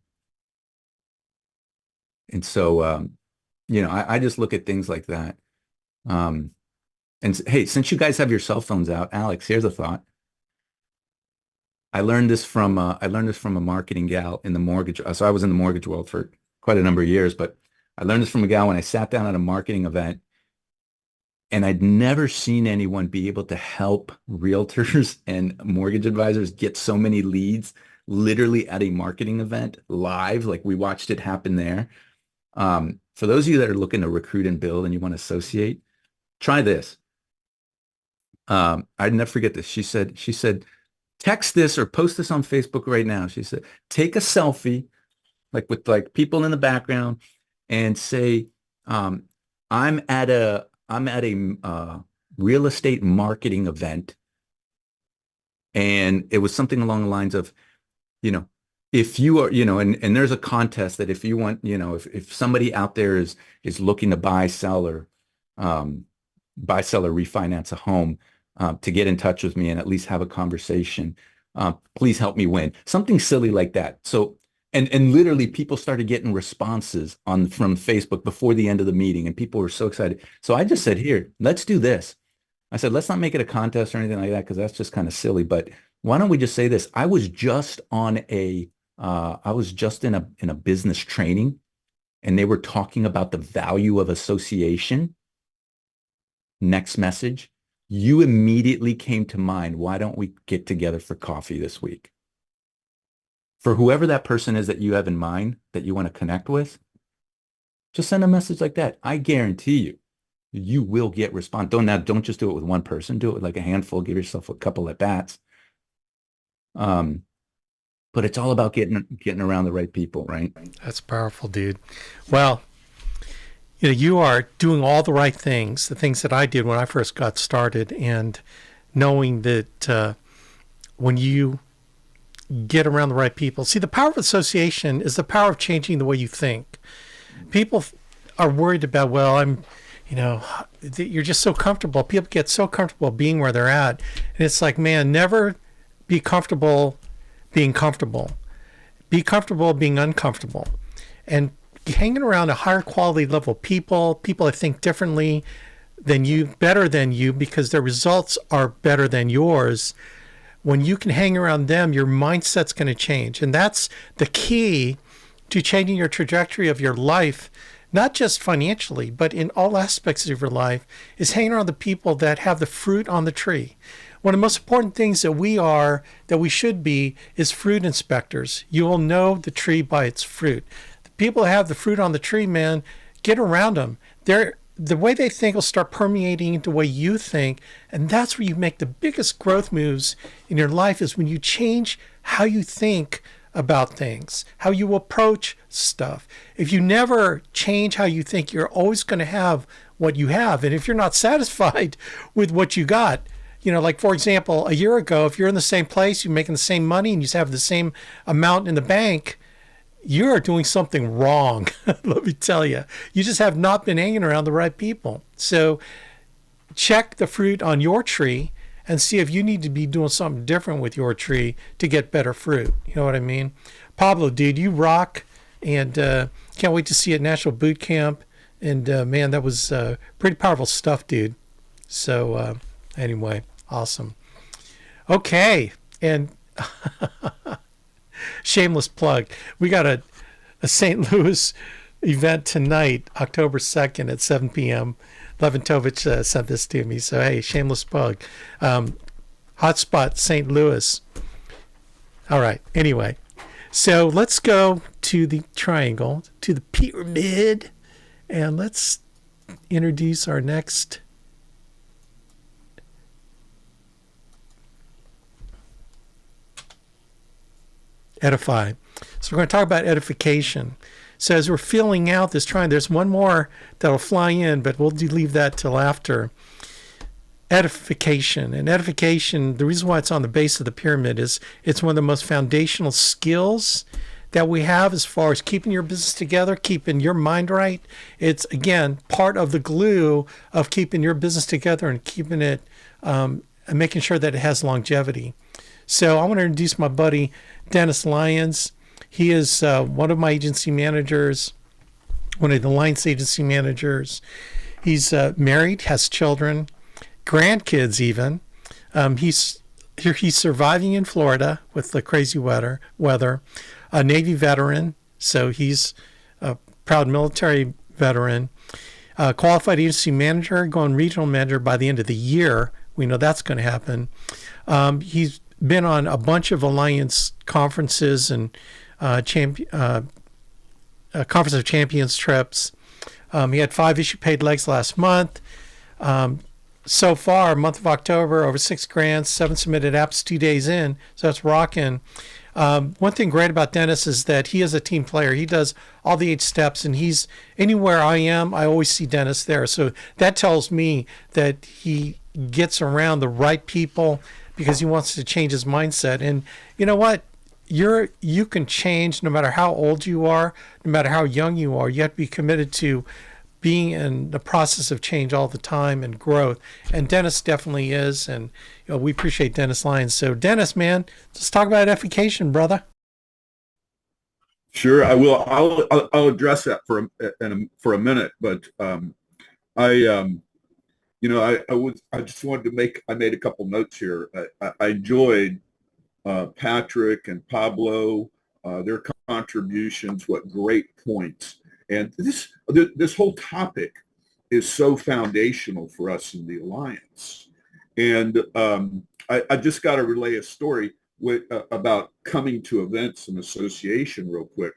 And so, I just look at things like that. And hey, since you guys have your cell phones out, Alex, here's a thought. I learned this from a marketing gal in the mortgage. So I was in the mortgage world for quite a number of years, but I learned this from a gal when I sat down at a marketing event, and I'd never seen anyone be able to help realtors and mortgage advisors get so many leads literally at a marketing event live. Like, we watched it happen there. For those of you that are looking to recruit and build and you want to associate, try this. I'd never forget this. She said, text this or post this on Facebook right now. She said, take a selfie, like with like people in the background, and say, I'm at a real estate marketing event. And it was something along the lines of, if you are, and there's a contest that if you want, if somebody out there is looking to buy, sell, or refinance a home, to get in touch with me and at least have a conversation, please help me win. Something silly like that. So, and literally people started getting responses from Facebook before the end of the meeting, and people were so excited. So I just said, here, let's do this. I said, let's not make it a contest or anything like that, because that's just kind of silly. But why don't we just say this? I was just in a business training, and they were talking about the value of association. Next message, you immediately came to mind. Why don't we get together for coffee this week? For whoever that person is that you have in mind that you want to connect with, just send a message like that. I guarantee you will get response. Don't just do it with one person. Do it with like a handful. Give yourself a couple at bats. But it's all about getting around the right people, right? That's powerful, dude. Well, you are doing all the right things, the things that I did when I first got started, and knowing that when you get around the right people. See, the power of association is the power of changing the way you think. People are worried about, you're just so comfortable. People get so comfortable being where they're at. And it's like, man, never be comfortable being comfortable. be comfortable being uncomfortable, and hanging around a higher quality level of people that think differently than you, better than you, because their results are better than yours. When you can hang around them, your mindset's going to change. And that's the key to changing your trajectory of your life, not just financially, but in all aspects of your life, is hanging around the people that have the fruit on the tree. One of the most important things that we should be, is fruit inspectors. You will know the tree by its fruit. The people that have the fruit on the tree, man, get around them. The way they think will start permeating into the way you think, and that's where you make the biggest growth moves in your life, is when you change how you think about things, how you approach stuff. If you never change how you think, you're always going to have what you have. And if you're not satisfied with what you got, like, for example, a year ago, if you're in the same place, you're making the same money, and you have the same amount in the bank, you're doing something wrong. Let me tell you. You just have not been hanging around the right people. So check the fruit on your tree and see if you need to be doing something different with your tree to get better fruit. You know what I mean? Pablo, dude, you rock. And can't wait to see you at National Boot Camp. And man, that was pretty powerful stuff, dude. So anyway, awesome. Okay. And shameless plug. We got a St. Louis event tonight, October 2nd at 7 p.m. Leventovich sent this to me. So, hey, shameless plug. Hotspot St. Louis. All right. Anyway, so let's go to the triangle, to the pyramid, and let's introduce our next EDIFY. So we're going to talk about edification. So as we're filling out this triangle, there's one more that'll fly in, but we'll leave that till after. Edification. And edification, the reason why it's on the base of the pyramid is it's one of the most foundational skills that we have as far as keeping your business together, keeping your mind right. It's, again, part of the glue of keeping your business together and keeping it, and making sure that it has longevity. So I want to introduce my buddy, Dennis Lyons. He is one of my agency managers, one of the Lyons agency managers. He's married, has children, grandkids even. He's surviving in Florida with the crazy weather. A Navy veteran, so he's a proud military veteran. Qualified agency manager, going regional manager by the end of the year. We know that's going to happen. He's been on a bunch of Alliance conferences and Conference of Champions trips. He had 5 issue paid legs last month. So far, month of October, over 6 grants, 7 submitted apps 2 days in. So that's rocking. One thing great about Dennis is that he is a team player. He does all the 8 steps, and he's anywhere I am, I always see Dennis there. So that tells me that he gets around the right people because he wants to change his mindset. And you know what? You can change no matter how old you are, no matter how young you are. You have to be committed to being in the process of change all the time and growth. And Dennis definitely is. And we appreciate Dennis Lyons. So Dennis, man, let's talk about edification, brother. Sure, I will. I'll address that for a minute. But I just wanted to I made a couple notes here. I enjoyed Patrick and Pablo, their contributions. What great points. And this whole topic is so foundational for us in the Alliance. And I just got to relay a story about coming to events and association real quick.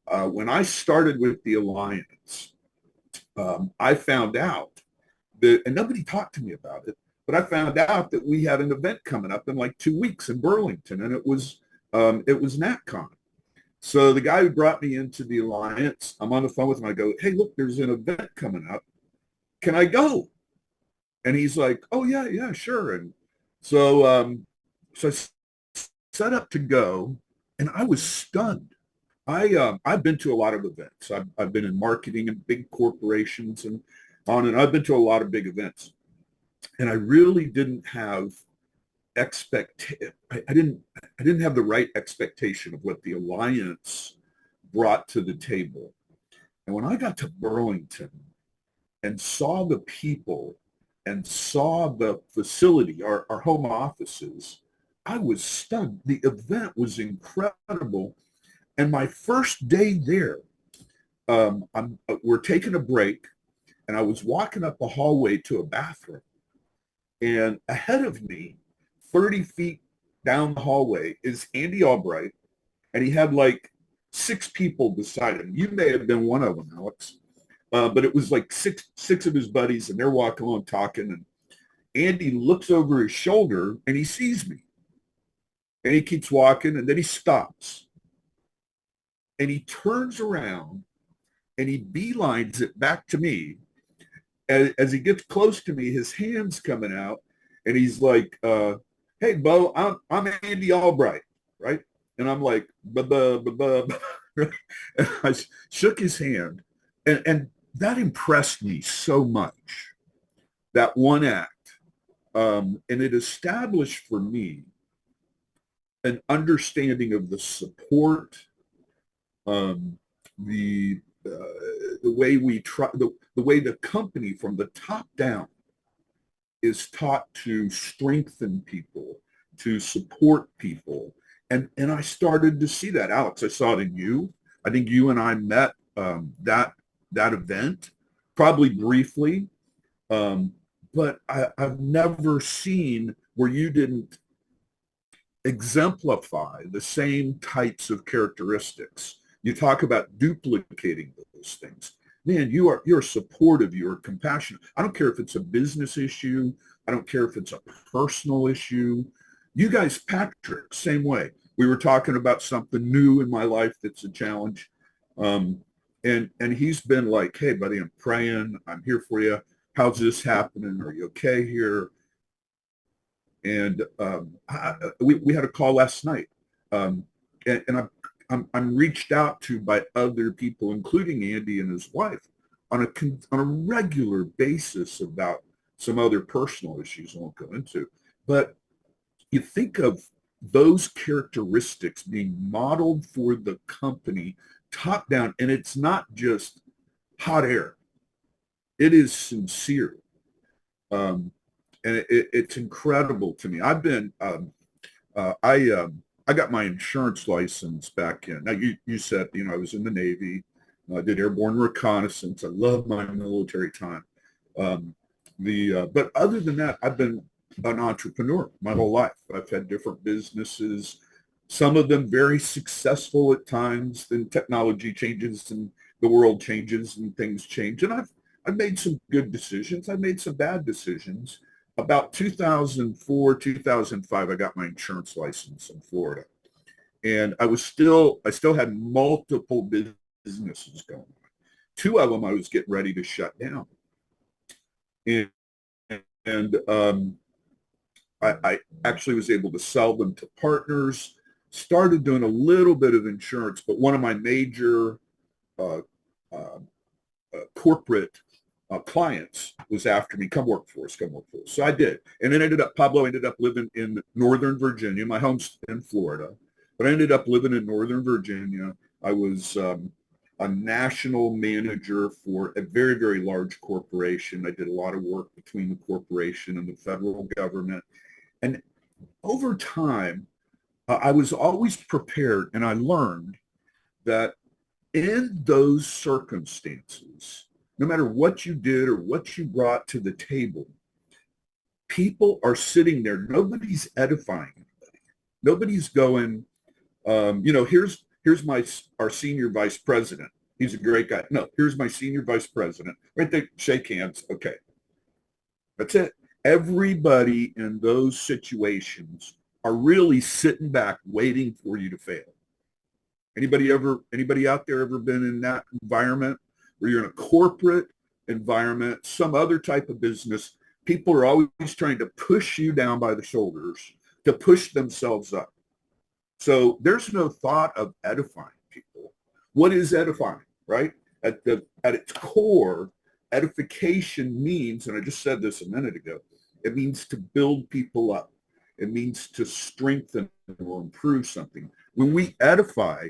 When I started with the Alliance, I found out that, and nobody talked to me about it, but I found out that we had an event coming up in like 2 weeks in Burlington, and it was NatCon. So the guy who brought me into the Alliance, I'm on the phone with him. I go, hey, look, there's an event coming up. Can I go? And he's like, oh, yeah, sure. And so I set up to go, and I was stunned. I've been to a lot of events. I've been in marketing and big corporations and on, and I've been to a lot of big events. And I really didn't have I didn't have the right expectation of what the alliance brought to the table. And when I got to Burlington and saw the people and saw the facility, our home offices, I was stunned. The event was incredible. And my first day there, we're taking a break, and I was walking up the hallway to a bathroom. And ahead of me, 30 feet down the hallway, is Andy Albright, and he had like 6 people beside him. You may have been one of them, Alex. But it was like six of his buddies, and they're walking along talking, and Andy looks over his shoulder and he sees me, and he keeps walking, and then he stops, and he turns around and he beelines it back to me. As he gets close to me, his hand's coming out, and he's like, "Hey, Bo, I'm Andy Albright, right?" And I'm like, "Buh." And I shook his hand, and that impressed me so much, that one act. And it established for me an understanding of the support, the way we try, the way the company from the top down is taught to strengthen people, to support people. And I started to see that. Alex, I saw it in you. I think you and I met that event, probably briefly, but I've never seen where you didn't exemplify the same types of characteristics. You talk about duplicating those things. Man, you're supportive, you're compassionate. I don't care if it's a business issue. I don't care if it's a personal issue. You guys, Patrick, same way. We were talking about something new in my life that's a challenge. And he's been like, "Hey, buddy, I'm praying. I'm here for you. How's this happening? Are you okay here?" And we had a call last night. And I'm reached out to by other people, including Andy and his wife, on a regular basis about some other personal issues I won't go into. But you think of those characteristics being modeled for the company top down, and it's not just hot air. It is sincere. And it's incredible to me. I've been, I got my insurance license back in. Now, you said, I was in the Navy. I did airborne reconnaissance. I love my military time. But other than that, I've been an entrepreneur my whole life. I've had different businesses, some of them very successful at times. Then technology changes and the world changes and things change. And I've made some good decisions. I've made some bad decisions. About 2004, 2005, I got my insurance license in Florida. And I still had multiple businesses going on. 2 of them I was getting ready to shut down. And I actually was able to sell them to partners, started doing a little bit of insurance, but one of my major corporate clients was after me, come work for us. So I did. And then Pablo ended up living in Northern Virginia. My home's in Florida, but I ended up living in Northern Virginia. I was a national manager for a very, very large corporation. I did a lot of work between the corporation and the federal government. And over time, I was always prepared, and I learned that in those circumstances, no matter what you did or what you brought to the table, people are sitting there. Nobody's edifying anybody. Nobody's going, here's our senior vice president. He's a great guy. No, here's my senior vice president. Right there, shake hands. Okay. That's it. Everybody in those situations are really sitting back waiting for you to fail. Anybody out there ever been in that environment where you're in a corporate environment, some other type of business? People are always trying to push you down by the shoulders to push themselves up. So there's no thought of edifying people. What is edifying, right? At its core, edification means, and I just said this a minute ago, it means to build people up. It means to strengthen or improve something. When we edify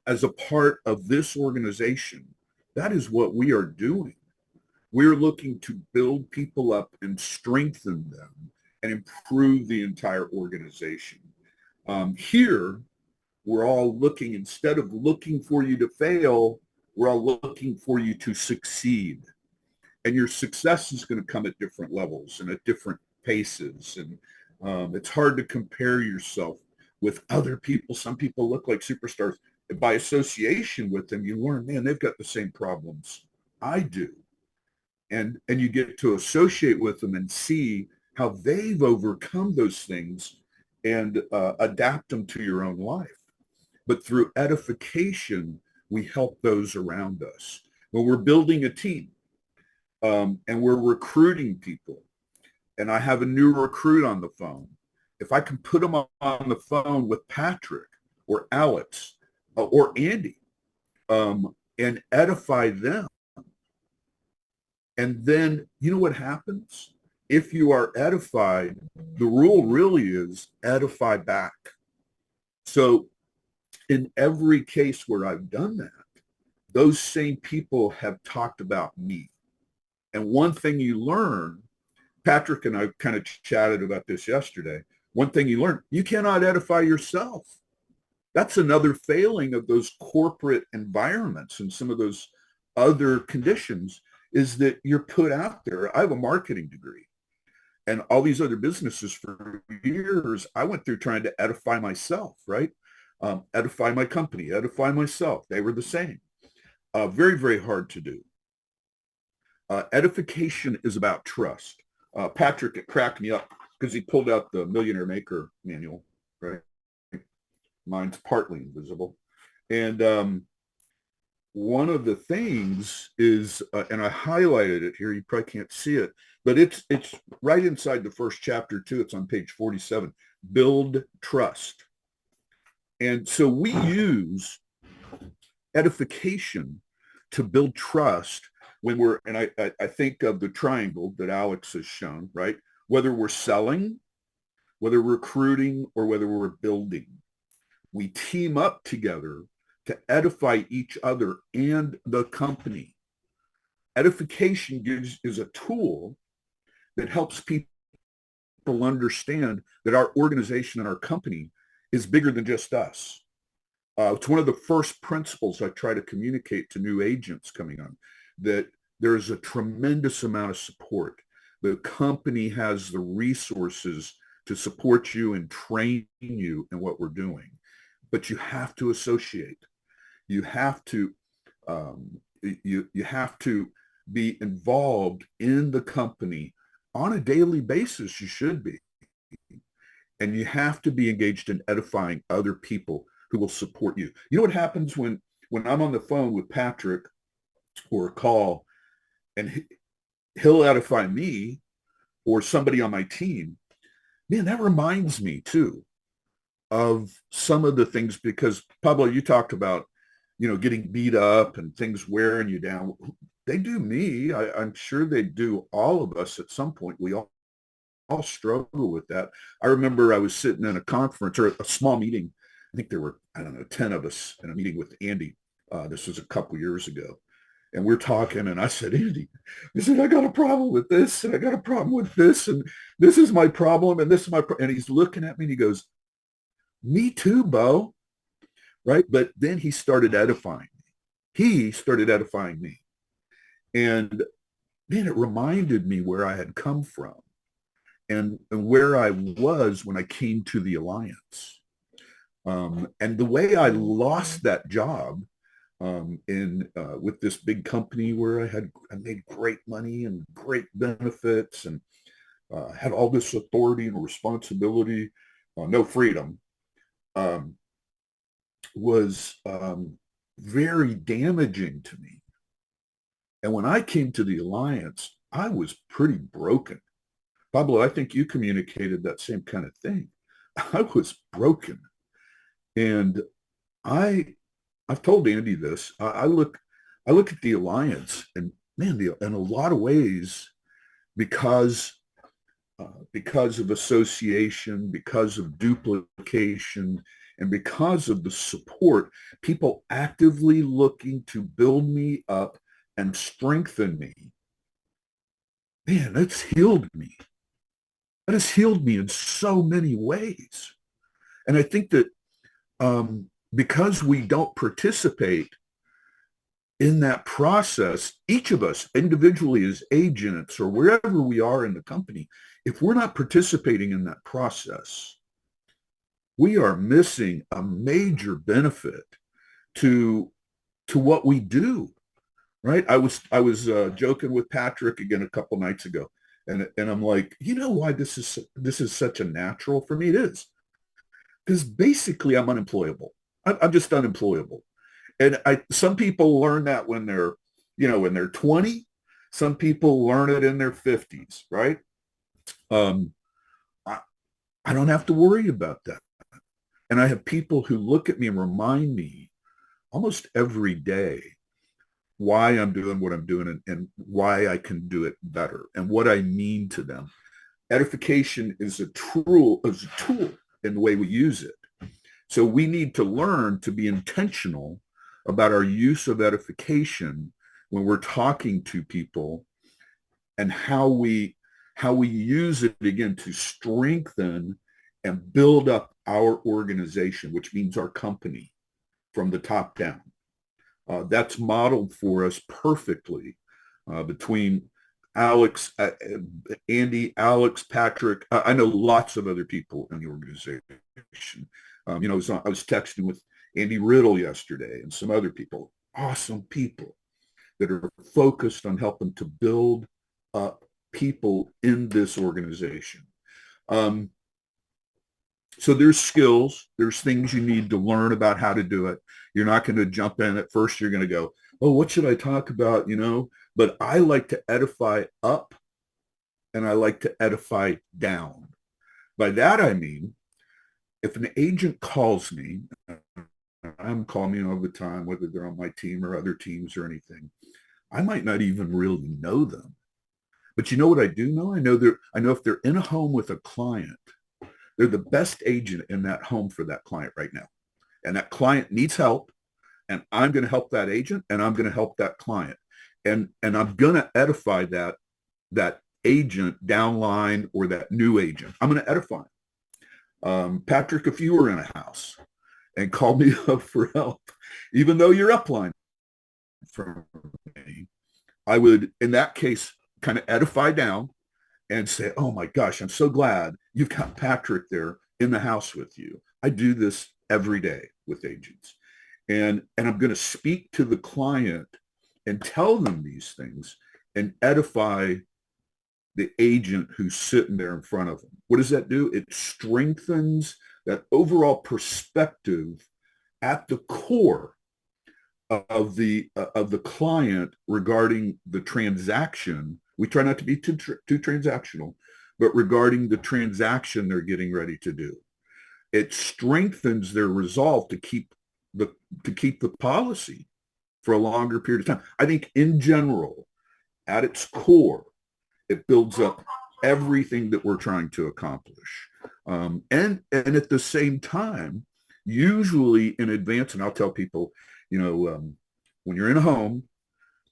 as a part of this organization, that is what we are doing. We're looking to build people up and strengthen them and improve the entire organization. Here, we're all looking, instead of looking for you to fail, we're all looking for you to succeed. And your success is going to come at different levels and at different paces. And it's hard to compare yourself with other people. Some people look like superstars. By association with them, you learn, man, they've got the same problems I do. And you get to associate with them and see how they've overcome those things and adapt them to your own life. But through edification, we help those around us. When we're building a team and we're recruiting people, and I have a new recruit on the phone, if I can put them on the phone with Patrick or Alex or Andy and edify them, and then you know what happens? If you are edified, the rule really is edify back. So in every case where I've done that, those same people have talked about me. And one thing you learn, Patrick and I kind of chatted about this yesterday. One thing you learn, you cannot edify yourself. That's another failing of those corporate environments and some of those other conditions, is that you're put out there. I have a marketing degree, and all these other businesses for years, I went through trying to edify myself, right? Edify my company, edify myself. They were the same. Very, very hard to do. Edification is about trust. Patrick, it cracked me up because he pulled out the Millionaire Maker manual, right? Mine's partly invisible. And one of the things is, and I highlighted it here, you probably can't see it, but it's right inside the first chapter too. It's on page 47, build trust. And so we use edification to build trust when we're, and I think of the triangle that Alex has shown, right? Whether we're selling, whether we're recruiting, or whether we're building, we team up together to edify each other and the company. Edification is a tool that helps people understand that our organization and our company is bigger than just us. It's one of the first principles I try to communicate to new agents coming on, that there's a tremendous amount of support. The company has the resources to support you and train you in what we're doing. But you have to associate. You have to you have to be involved in the company on a daily basis. You should be, and you have to be engaged in edifying other people who will support you. You know what happens when I'm on the phone with Patrick or a call, and he'll edify me or somebody on my team. Man, that reminds me too of some of the things, because Pablo, you talked about, getting beat up and things wearing you down. They do me. I'm sure they do all of us at some point. We all struggle with that. I remember I was sitting in a conference or a small meeting. I think there were, 10 of us in a meeting with Andy. This was a couple years ago. And we're talking, and I said, Andy, I got a problem with this, and I got a problem with this, and this is my problem, and this is my and he's looking at me, and he goes, me too, Bo. Right? But then he started edifying me. He started edifying me. And man, it reminded me where I had come from and where I was when I came to the Alliance. And the way I lost that job with this big company where I made great money and great benefits and had all this authority and responsibility, no freedom, was very damaging to me. And when I came to the Alliance, I was pretty broken. Pablo, I think you communicated that same kind of thing. I was broken. And I've told Andy this. I look at the Alliance, and man, in a lot of ways, because because of association, because of duplication, and because of the support, people actively looking to build me up and strengthen me, man, that's healed me. That has healed me in so many ways. And I think that because we don't participate in that process, each of us individually as agents or wherever we are in the company, if we're not participating in that process, we are missing a major benefit to what we do, right? I was joking with Patrick again a couple nights ago, and I'm like, you know why this is such a natural for me? It is because basically I'm unemployable. I'm just unemployable. And some people learn that when they're 20. Some people learn it in their 50s, right? I don't have to worry about that. And I have people who look at me and remind me almost every day why I'm doing what I'm doing and why I can do it better and what I mean to them. Edification is a tool in the way we use it. So we need to learn to be intentional about our use of edification when we're talking to people and how we use it again to strengthen and build up our organization, which means our company from the top down. That's modeled for us perfectly between Alex, Andy, Alex, Patrick. I know lots of other people in the organization. I was texting with Andy Riddle yesterday and some other people, awesome people that are focused on helping to build up people in this organization. So there's skills, there's things you need to learn about how to do it. You're not going to jump in at first. You're going to go, oh, what should I talk about? But I like to edify up and I like to edify down. By that, I mean, if an agent calls me, I'm calling me all the time, whether they're on my team or other teams or anything, I might not even really know them. But you know what I do know? I know if they're in a home with a client, they're the best agent in that home for that client right now. And that client needs help. And I'm going to help that agent and I'm going to help that client. And I'm going to edify that agent downline or that new agent. I'm going to edify him. Patrick, if you were in a house and called me up for help, even though you're upline from me, I would, in that case, kind of edify down and say, oh my gosh, I'm so glad you've got Patrick there in the house with you. I do this every day with agents. And I'm going to speak to the client and tell them these things and edify the agent who's sitting there in front of them. What does that do? It strengthens that overall perspective at the core of the client regarding the transaction. We try not to be too transactional, but regarding the transaction they're getting ready to do. It strengthens their resolve to keep the policy for a longer period of time. I think in general, at its core, it builds up everything that we're trying to accomplish. And at the same time, usually in advance, and I'll tell people, when you're in a home,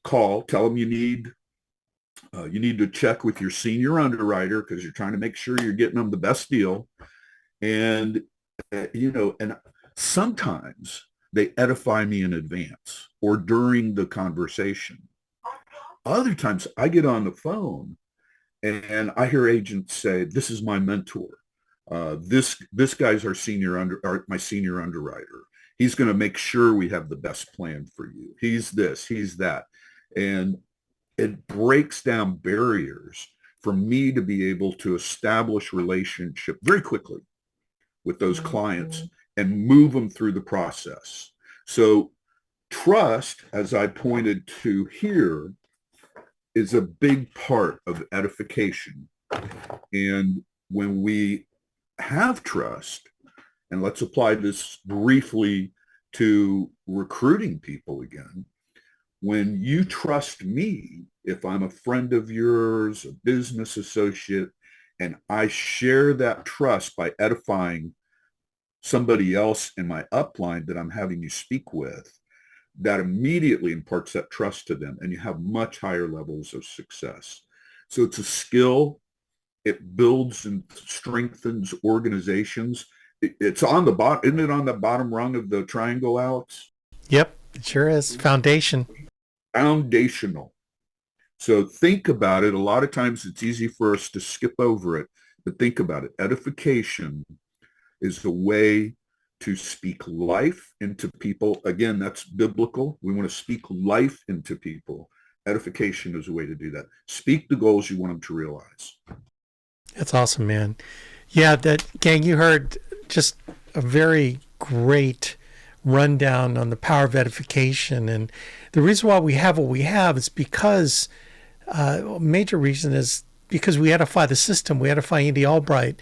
tell them you need to check with your senior underwriter because you're trying to make sure you're getting them the best deal. And, and sometimes they edify me in advance or during the conversation. Other times I get on the phone and I hear agents say, this is my mentor. This guy's my senior underwriter. He's going to make sure we have the best plan for you. He's this, he's that. And it breaks down barriers for me to be able to establish relationship very quickly with those clients and move them through the process. So trust, as I pointed to here, is a big part of edification. And when we have trust, and let's apply this briefly to recruiting people again, when you trust me, if I'm a friend of yours, a business associate, and I share that trust by edifying somebody else in my upline that I'm having you speak with, that immediately imparts that trust to them, and you have much higher levels of success. So it's a skill. It builds and strengthens organizations. It's on the bottom, isn't it, on the bottom rung of the triangle, Alex? Yep, it sure is. Foundation. Foundational. So think about it. A lot of times it's easy for us to skip over it, but think about it. Edification is a way to speak life into people. Again, that's biblical. We want to speak life into people. Edification is a way to do that. Speak the goals you want them to realize. That's awesome, man. Yeah, that gang, you heard just a very great rundown on the power of edification. And the reason why we have what we have is because, a major reason is because we edify the system. We edify Andy Albright.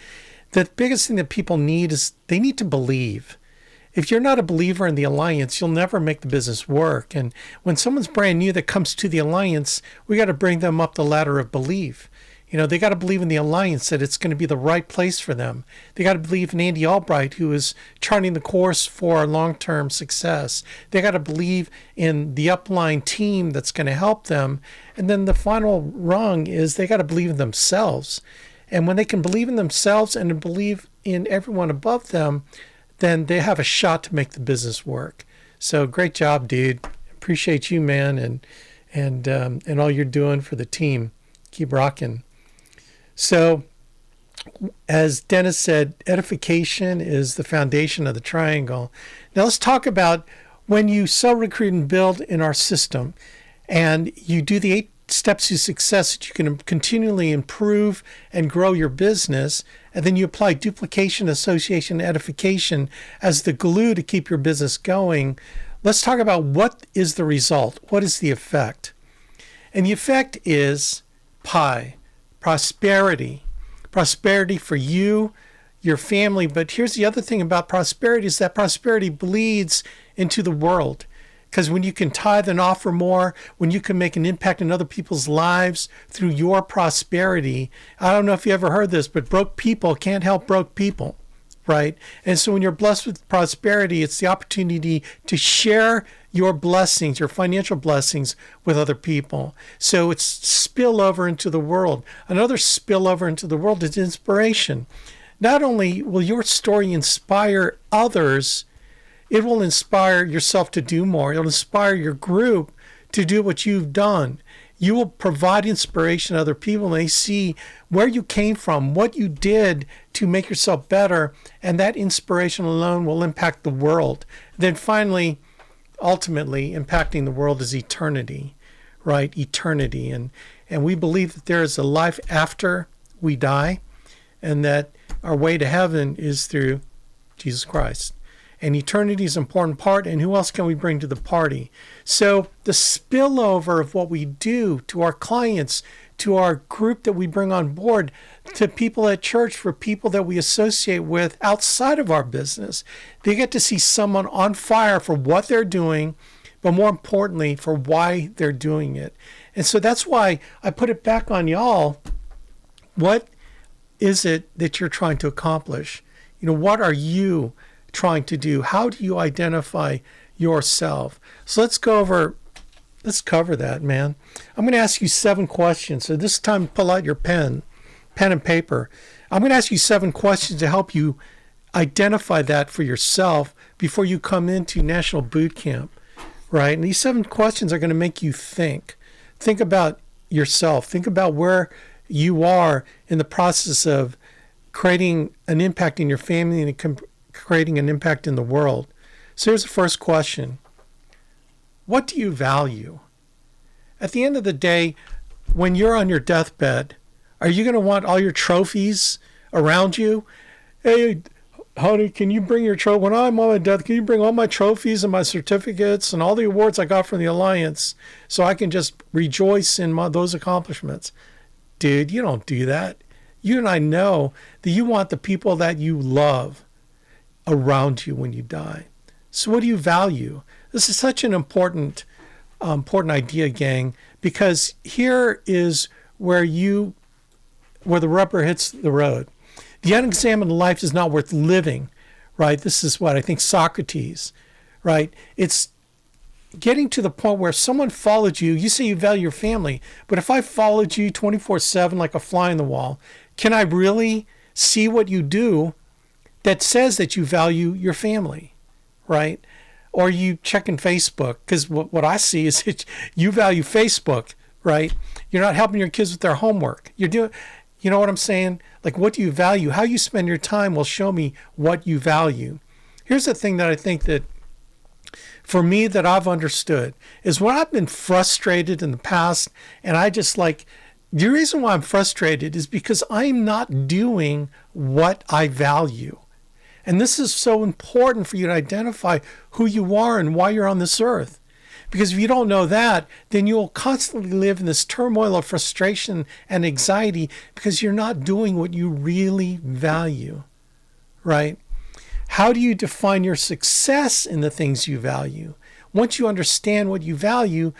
The biggest thing that people need is they need to believe. If you're not a believer in the alliance, you'll never make the business work. And when someone's brand new that comes to the alliance, we got to bring them up the ladder of belief. You know, they got to believe in the alliance, that it's going to be the right place for them. They got to believe in Andy Albright, who is charting the course for long-term success. They got to believe in the upline team that's going to help them. And then the final rung is they got to believe in themselves. And when they can believe in themselves and believe in everyone above them, then they have a shot to make the business work. So great job, dude. Appreciate you, man, and all you're doing for the team. Keep rocking. So, as Dennis said, edification is the foundation of the triangle. Now let's talk about when you sell, recruit, and build in our system, and you do the 8 steps to success that you can continually improve and grow your business, and then you apply duplication, association, edification as the glue to keep your business going. Let's talk about what is the result. What is the effect? And the effect is PI. Prosperity for you, your family. But here's the other thing about prosperity is that prosperity bleeds into the world. Because when you can tithe and offer more, when you can make an impact in other people's lives through your prosperity, I don't know if you ever heard this, but broke people can't help broke people, right? And so when you're blessed with prosperity, it's the opportunity to share your blessings, your financial blessings with other people. So it's spillover into the world. Another spillover into the world is inspiration. Not only will your story inspire others, it will inspire yourself to do more. It'll inspire your group to do what you've done. You will provide inspiration to other people, and they see where you came from, what you did to make yourself better, and that inspiration alone will impact the world. Then finally, ultimately, impacting the world is eternity, right? Eternity. And we believe that there is a life after we die, and that our way to heaven is through Jesus Christ. And eternity is an important part, and who else can we bring to the party? So the spillover of what we do to our clients, to our group that we bring on board, to people at church, for people that we associate with outside of our business, they get to see someone on fire for what they're doing, but more importantly, for why they're doing it. And so that's why I put it back on y'all. What is it that you're trying to accomplish? You know, what are you trying to do? How do you identify yourself? So let's cover that, man. I'm going to ask you 7 questions. So this time, pull out your pen and paper. I'm going to ask you 7 questions to help you identify that for yourself before you come into National Boot Camp, right? And these 7 questions are going to make you think. Think about yourself. Think about where you are in the process of creating an impact in your family and creating an impact in the world. So here's the first question. What do you value? At the end of the day, when you're on your deathbed, are you going to want all your trophies around you? Hey, honey, can you bring your trophy? When I'm on my death, can you bring all my trophies and my certificates and all the awards I got from the Alliance so I can just rejoice in those accomplishments? Dude, you don't do that. You and I know that you want the people that you love around you when you die. So what do you value? This is such an important idea, gang, because here is where you where the rubber hits the road. The unexamined life is not worth living, right? This is what I think Socrates, right? It's getting to the point where someone followed you. You say you value your family, but if I followed you 24/7 like a fly on the wall, can I really see what you do that says that you value your family, right? Or you checking Facebook, because what I see is that you value Facebook, right? You're not helping your kids with their homework. You're doing, you know what I'm saying? Like, what do you value? How you spend your time will show me what you value. Here's the thing that I think that for me that I've understood is when I've been frustrated in the past, and I just like, the reason why I'm frustrated is because I'm not doing what I value. And this is so important for you to identify who you are and why you're on this earth. Because if you don't know that, then you'll constantly live in this turmoil of frustration and anxiety because you're not doing what you really value, right? How do you define your success in the things you value? Once you understand what you value,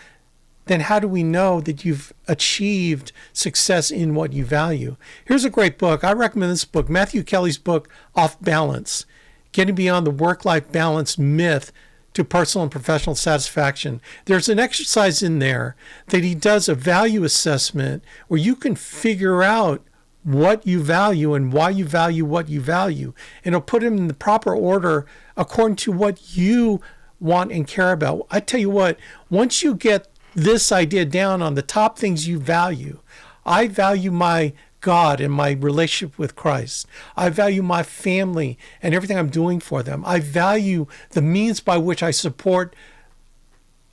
then how do we know that you've achieved success in what you value? Here's a great book. I recommend this book, Matthew Kelly's book, Off Balance, Getting Beyond the Work-Life Balance Myth to Personal and Professional Satisfaction. There's an exercise in there that he does a value assessment where you can figure out what you value and why you value what you value. And it'll put them in the proper order according to what you want and care about. I tell you what, once you get this idea down on the top things you value, I value my God and my relationship with Christ. I value my family and everything I'm doing for them. I value the means by which I support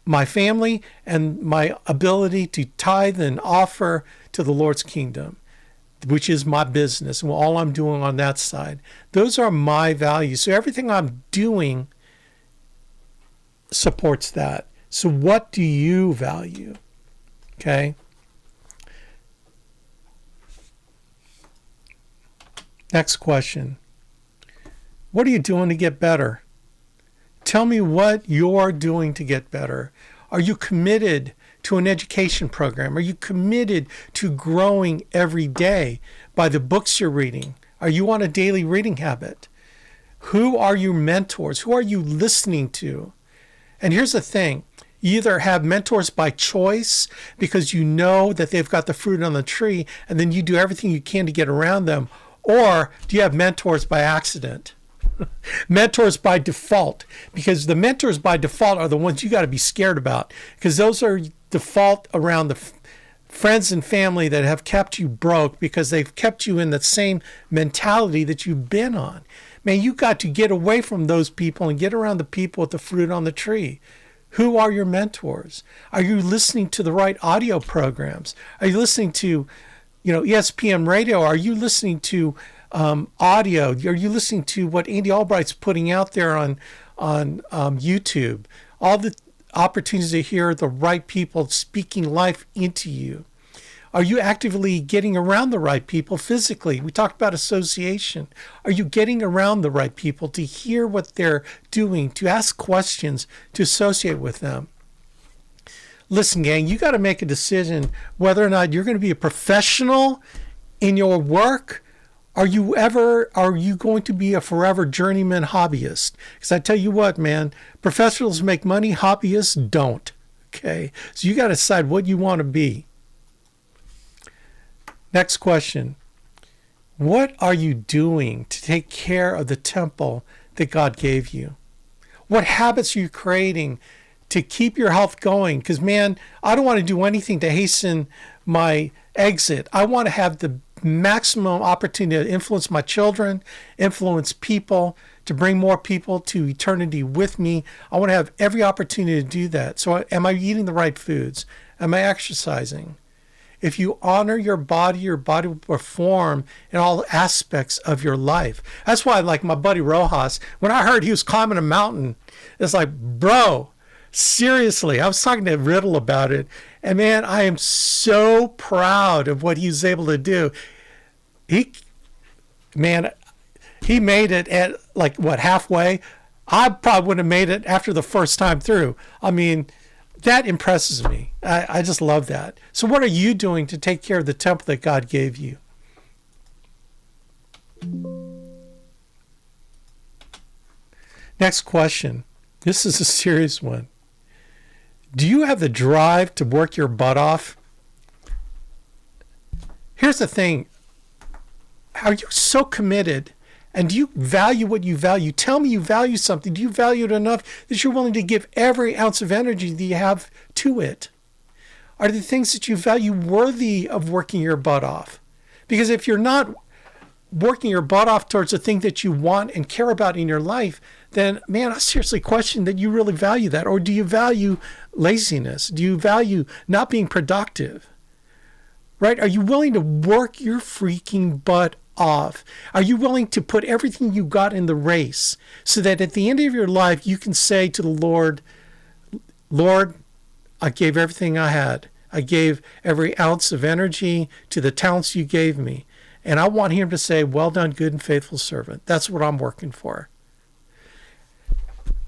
my family and my ability to tithe and offer to the Lord's kingdom, which is my business and all I'm doing on that side. Those are my values. So everything I'm doing supports that. So what do you value? Okay. Next question. What are you doing to get better? Tell me what you're doing to get better. Are you committed to an education program? Are you committed to growing every day by the books you're reading? Are you on a daily reading habit? Who are your mentors? Who are you listening to? And here's the thing. You either have mentors by choice because you know that they've got the fruit on the tree and then you do everything you can to get around them, or do you have mentors by accident? Mentors by default, because the mentors by default are the ones you got to be scared about, because those are default around the friends and family that have kept you broke because they've kept you in the same mentality that you've been on. Man, you got to get away from those people and get around the people with the fruit on the tree. Who are your mentors? Are you listening to the right audio programs? Are you listening to, ESPN radio? Are you listening to audio? Are you listening to what Andy Albright's putting out there on YouTube? All the opportunities to hear the right people speaking life into you. Are you actively getting around the right people physically? We talked about association. Are you getting around the right people to hear what they're doing, to ask questions, to associate with them? Listen, gang, you got to make a decision whether or not you're going to be a professional in your work. Are you going to be a forever journeyman hobbyist? Because I tell you what, man, professionals make money, hobbyists don't. Okay, so you got to decide what you want to be. Next question. What are you doing to take care of the temple that God gave you? What habits are you creating to keep your health going? Because, man, I don't want to do anything to hasten my exit. I want to have the maximum opportunity to influence my children, influence people, to bring more people to eternity with me. I want to have every opportunity to do that. So am I eating the right foods? Am I exercising? If you honor your body will perform in all aspects of your life. That's why, like my buddy Rojas, when I heard he was climbing a mountain, it's like, bro, seriously. I was talking to Riddle about it. And man, I am so proud of what he was able to do. He made it at halfway. I probably wouldn't have made it after the first time through. I mean, that impresses me. I just love that. So what are you doing to take care of the temple that God gave you? Next question. This is a serious one. Do you have the drive to work your butt off? Here's the thing. Are you so committed? And do you value what you value? Tell me you value something. Do you value it enough that you're willing to give every ounce of energy that you have to it? Are the things that you value worthy of working your butt off? Because if you're not working your butt off towards the thing that you want and care about in your life, then, man, I seriously question that you really value that. Or do you value laziness? Do you value not being productive? Right? Are you willing to work your freaking butt off? Are you willing to put everything you got in the race so that at the end of your life, you can say to the Lord, Lord, I gave everything I had. I gave every ounce of energy to the talents you gave me. And I want him to say, well done, good and faithful servant. That's what I'm working for.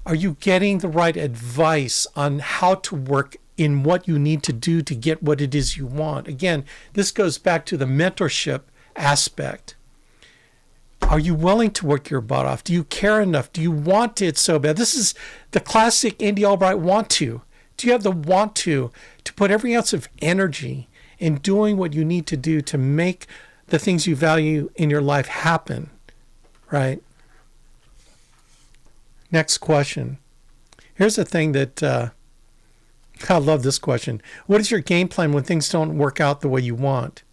Are you getting the right advice on how to work in what you need to do to get what it is you want? Again, this goes back to the mentorship aspect. Are you willing to work your butt off? Do you care enough? Do you want it so bad? This is the classic Andy Albright want to. Do you have the want to put every ounce of energy in doing what you need to do to make the things you value in your life happen, right? Next question. Here's the thing that I love this question. What is your game plan when things don't work out the way you want?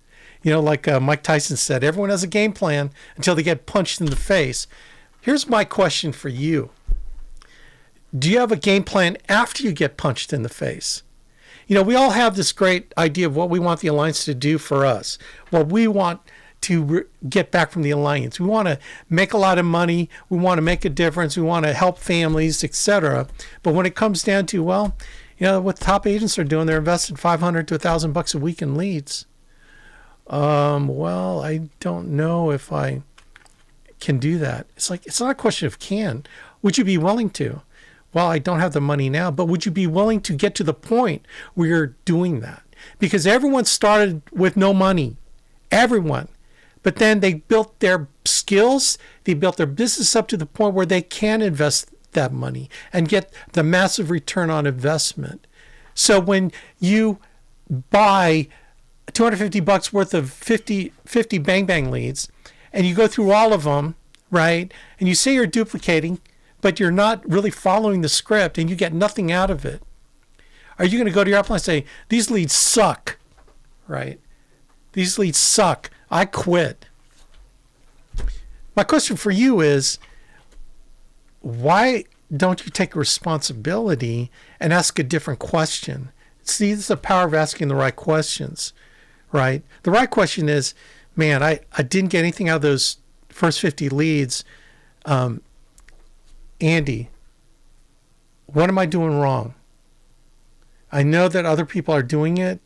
You know, like Mike Tyson said, everyone has a game plan until they get punched in the face. Here's my question for you. Do you have a game plan after you get punched in the face? You know, we all have this great idea of what we want the Alliance to do for us. What we want to get back from the Alliance. We want to make a lot of money. We want to make a difference. We want to help families, etc. But when it comes down to, well, you know, what top agents are doing, they're investing $500 to $1,000 a week in leads. Well, I don't know if I can do that. It's like, it's not a question of can. Would you be willing to? Well, I don't have the money now, but would you be willing to get to the point where you're doing that? Because everyone started with no money. Everyone. But then they built their skills, they built their business up to the point where they can invest that money and get the massive return on investment. So when you buy $250 worth of 50 bang bang leads and you go through all of them, right? And you say you're duplicating, but you're not really following the script and you get nothing out of it. Are you going to go to your upline and say, these leads suck, right? These leads suck. I quit. My question for you is, why don't you take responsibility and ask a different question? See, this is the power of asking the right questions, right? The right question is, man, I didn't get anything out of those first 50 leads. Andy, what am I doing wrong? I know that other people are doing it.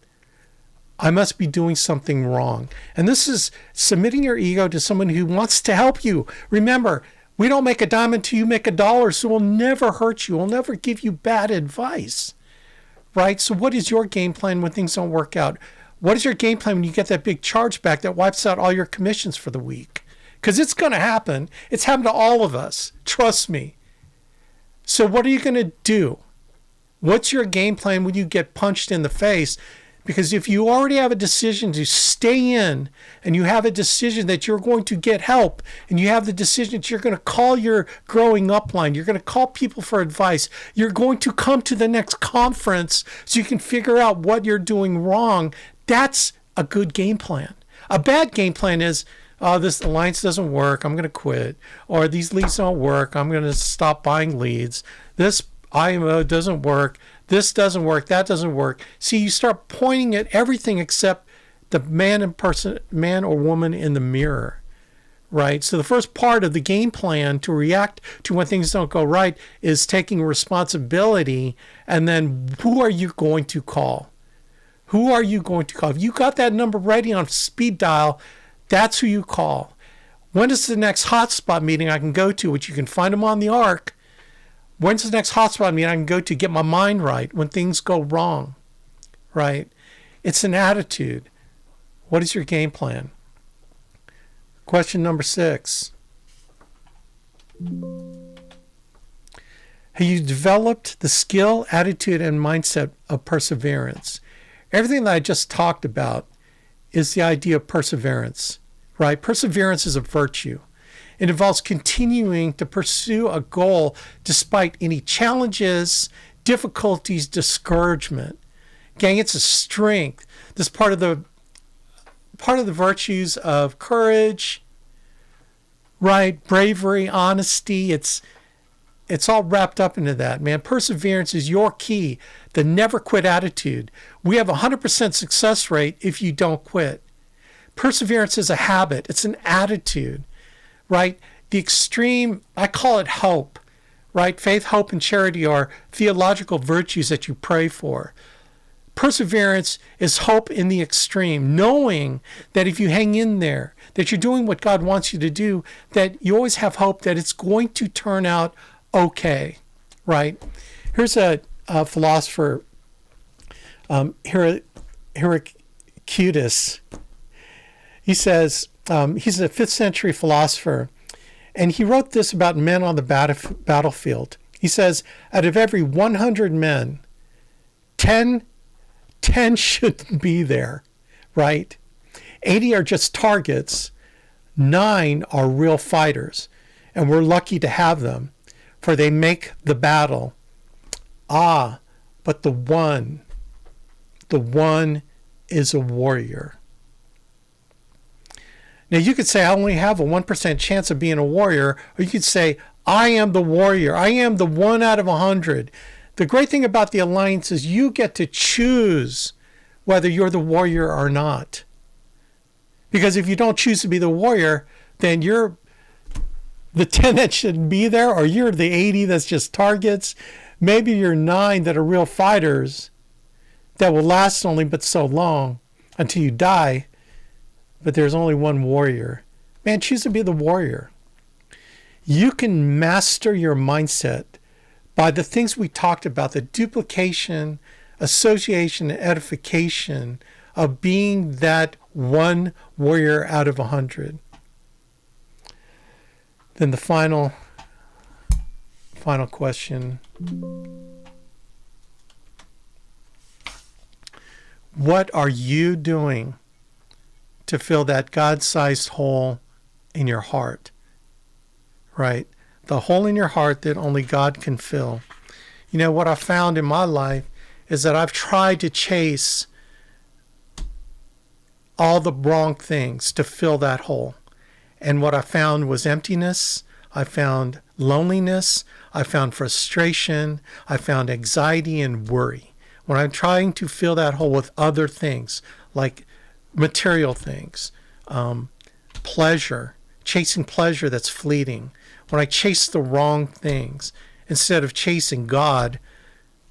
I must be doing something wrong. And this is submitting your ego to someone who wants to help you. Remember, we don't make a dime until you make a dollar, so we'll never hurt you. We'll never give you bad advice, right? So what is your game plan when things don't work out? What is your game plan when you get that big chargeback that wipes out all your commissions for the week? Because it's going to happen. It's happened to all of us. Trust me. So what are you going to do? What's your game plan when you get punched in the face? Because if you already have a decision to stay in and you have a decision that you're going to get help and you have the decision that you're going to call your growing upline, you're going to call people for advice, you're going to come to the next conference so you can figure out what you're doing wrong, that's a good game plan. A bad game plan is, this alliance doesn't work, I'm going to quit. Or these leads don't work, I'm going to stop buying leads. This IMO doesn't work. This doesn't work. That doesn't work. See, you start pointing at everything except the man or woman in the mirror, right? So the first part of the game plan to react to when things don't go right is taking responsibility. And then who are you going to call? Who are you going to call? If you got that number ready on speed dial, that's who you call. When is the next hotspot meeting I can go to, which you can find them on the ARC? When's the next hotspot meeting I can go to get my mind right when things go wrong, right? It's an attitude. What is your game plan? Question number 6. Have you developed the skill, attitude, and mindset of perseverance? Everything that I just talked about is the idea of perseverance, right? Perseverance is a virtue. It involves continuing to pursue a goal despite any challenges, difficulties, discouragement. Gang, it's a strength. This part of the virtues of courage, right? Bravery, honesty. It's all wrapped up into that, man. Perseverance is your key. The never quit attitude. We have a 100% success rate if you don't quit. Perseverance is a habit. It's an attitude, right? The extreme, I call it hope, right? Faith, hope, and charity are theological virtues that you pray for. Perseverance is hope in the extreme, knowing that if you hang in there, that you're doing what God wants you to do, that you always have hope that it's going to turn out okay, right? Here's a philosopher, Heraclitus. He says, he's a 5th century philosopher, and he wrote this about men on the battlefield. He says, out of every 100 men, 10 shouldn't be there, right? 80 are just targets. 9 are real fighters, and we're lucky to have them, for they make the battle. But the one is a warrior. Now you could say, I only have a 1% chance of being a warrior, or you could say, I am the warrior. I am the 1 out of 100. The great thing about the Alliance is you get to choose whether you're the warrior or not. Because if you don't choose to be the warrior, then you're the 10 that shouldn't be there, or you're the 80 that's just targets. Maybe you're 9 that are real fighters that will last only but so long until you die, but there's only one warrior. Man, choose to be the warrior. You can master your mindset by the things we talked about, the duplication, association, and edification of being that one warrior out of 100. Then the final question. What are you doing to fill that God-sized hole in your heart? Right? The hole in your heart that only God can fill. You know, what I found in my life is that I've tried to chase all the wrong things to fill that hole. And what I found was emptiness. I found loneliness. I found frustration. I found anxiety and worry. When I'm trying to fill that hole with other things, like material things, pleasure, chasing pleasure that's fleeting. When I chase the wrong things, instead of chasing God,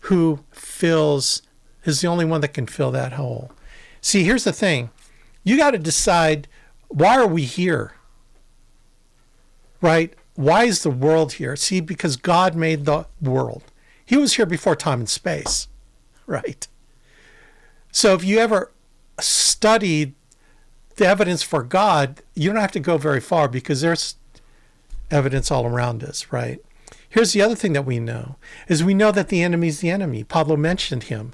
who is the only one that can fill that hole. See, here's the thing. You got to decide, why are we here? Right? Why is the world here? See, because God made the world. He was here before time and space. Right? So if you ever studied the evidence for God, you don't have to go very far, because there's evidence all around us, right? Here's the other thing that we know, is we know that the enemy's the enemy. Pablo mentioned him.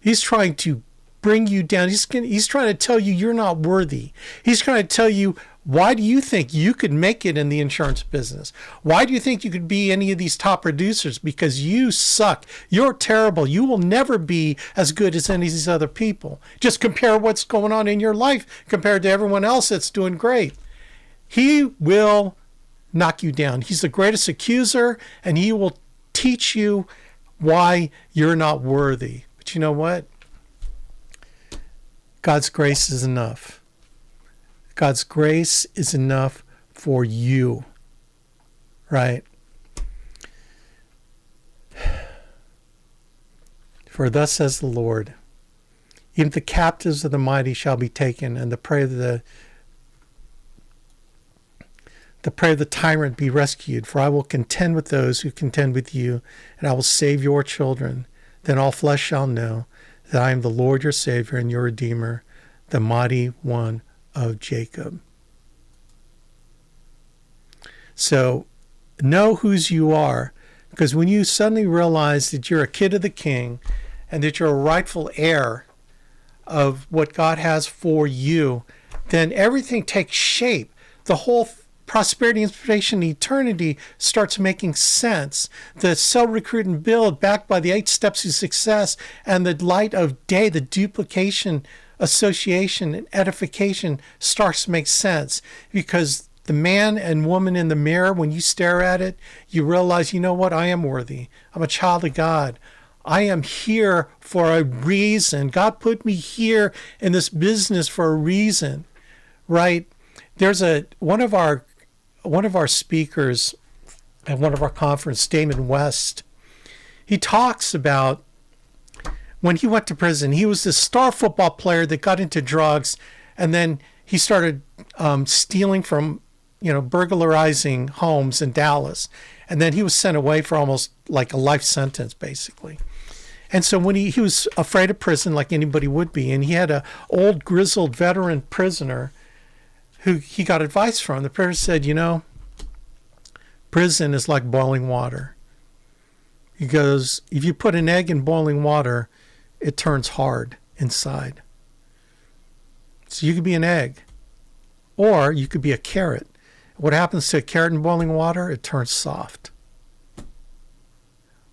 He's trying to bring you down. He's trying to tell you you're not worthy. He's trying to tell you, why do you think you could make it in the insurance business? Why do you think you could be any of these top producers? Because you suck. You're terrible. You will never be as good as any of these other people. Just compare what's going on in your life compared to everyone else that's doing great. He will knock you down. He's the greatest accuser, and he will teach you why you're not worthy. But you know what? God's grace is enough. God's grace is enough for you, right? For thus says the Lord, even the captives of the mighty shall be taken, and the prey of the tyrant be rescued. For I will contend with those who contend with you, and I will save your children. Then all flesh shall know that I am the Lord your Savior and your Redeemer, the mighty one of Jacob. So know whose you are, because when you suddenly realize that you're a kid of the King and that you're a rightful heir of what God has for you, then everything takes shape. The whole prosperity, inspiration, eternity starts making sense. The sell, recruit, and build, backed by the 8 steps to success and the light of day, the duplication, association, and edification starts to make sense, because the man and woman in the mirror, when you stare at it, you realize, you know what? I am worthy. I'm a child of God. I am here for a reason. God put me here in this business for a reason, right? There's one of our speakers at one of our conference, Damon West. He talks about when he went to prison. He was this star football player that got into drugs, and then he started stealing from, burglarizing homes in Dallas. And then he was sent away for almost like a life sentence, basically. And so when he was afraid of prison, like anybody would be, and he had an old grizzled veteran prisoner who he got advice from. The prisoner said, prison is like boiling water. He goes, if you put an egg in boiling water, it turns hard inside. So you could be an egg, or you could be a carrot. What happens to a carrot in boiling water? It turns soft.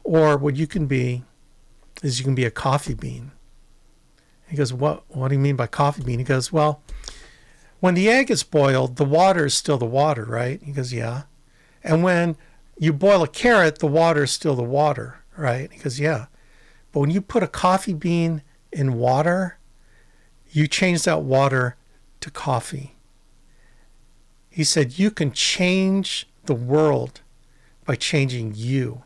Or what you can be is you can be a coffee bean. He goes, what do you mean by coffee bean? He goes, well, when the egg is boiled, the water is still the water, right? He goes, yeah. And when you boil a carrot, the water is still the water, right? He goes, yeah. But when you put a coffee bean in water, you change that water to coffee. He said, you can change the world by changing you.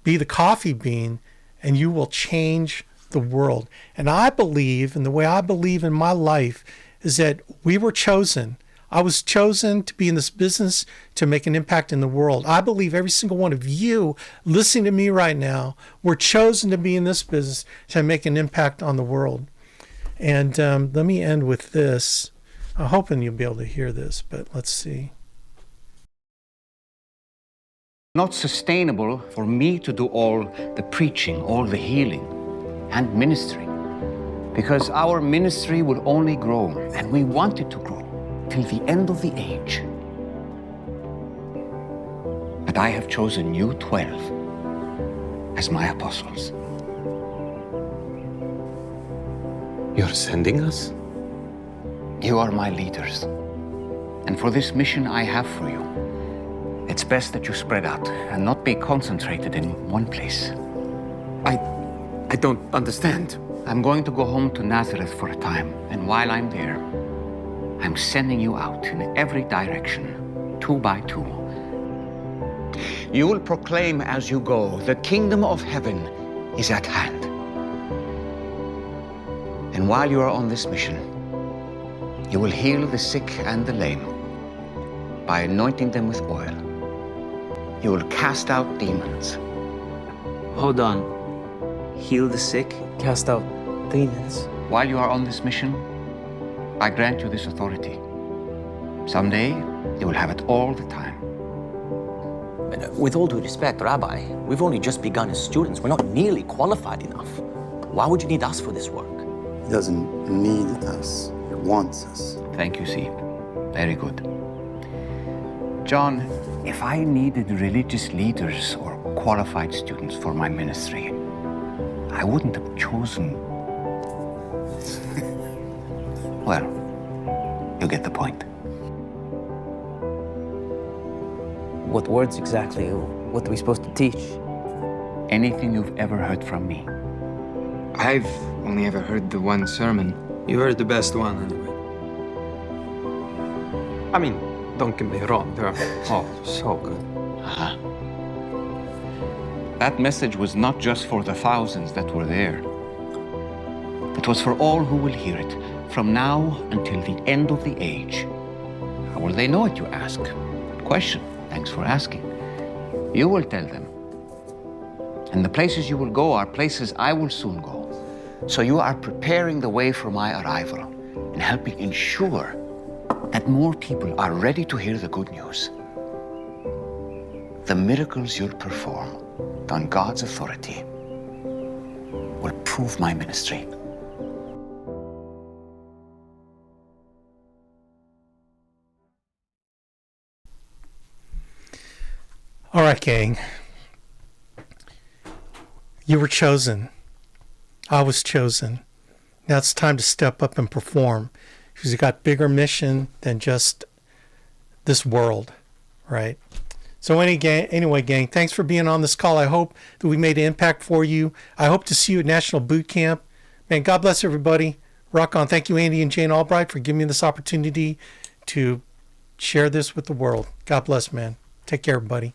Be the coffee bean, and you will change the world. And I believe, and the way I believe in my life, is that we were chosen. I was chosen to be in this business to make an impact in the world. I believe every single one of you listening to me right now were chosen to be in this business to make an impact on the world. And let me end with this. I'm hoping you'll be able to hear this, but let's see. Not sustainable for me to do all the preaching, all the healing, and ministry. Because our ministry will only grow, and we want it to grow till the end of the age. But I have chosen you 12 as my apostles. You're sending us? You are my leaders. And for this mission I have for you, it's best that you spread out and not be concentrated in one place. I don't understand. I'm going to go home to Nazareth for a time, and while I'm there, I'm sending you out in every direction, 2 by 2. You will proclaim as you go, the kingdom of heaven is at hand. And while you are on this mission, you will heal the sick and the lame by anointing them with oil. You will cast out demons. Hold on. Heal the sick, cast out demons. While you are on this mission, I grant you this authority. Someday, you will have it all the time. With all due respect, Rabbi, we've only just begun as students. We're not nearly qualified enough. Why would you need us for this work? He doesn't need us. He wants us. Thank you, Steve. Very good. John, if I needed religious leaders or qualified students for my ministry, I wouldn't have chosen... Well, you get the point. What words exactly? What are we supposed to teach? Anything you've ever heard from me. I've only ever heard the one sermon. You heard the best one, anyway. I mean, don't get me wrong, they're all so good. Uh-huh. That message was not just for the thousands that were there. It was for all who will hear it, from now until the end of the age. How will they know it, you ask? Good question. Thanks for asking. You will tell them. And the places you will go are places I will soon go. So you are preparing the way for my arrival and helping ensure that more people are ready to hear the good news. the miracles you'll perform on God's authority will prove my ministry. All right, gang. You were chosen. I was chosen. Now it's time to step up and perform, because you got bigger mission than just this world, right? So anyway, gang, thanks for being on this call. I hope that we made an impact for you. I hope to see you at National Boot Camp. Man, God bless everybody. Rock on. Thank you, Andy and Jane Albright, for giving me this opportunity to share this with the world. God bless, man. Take care, everybody.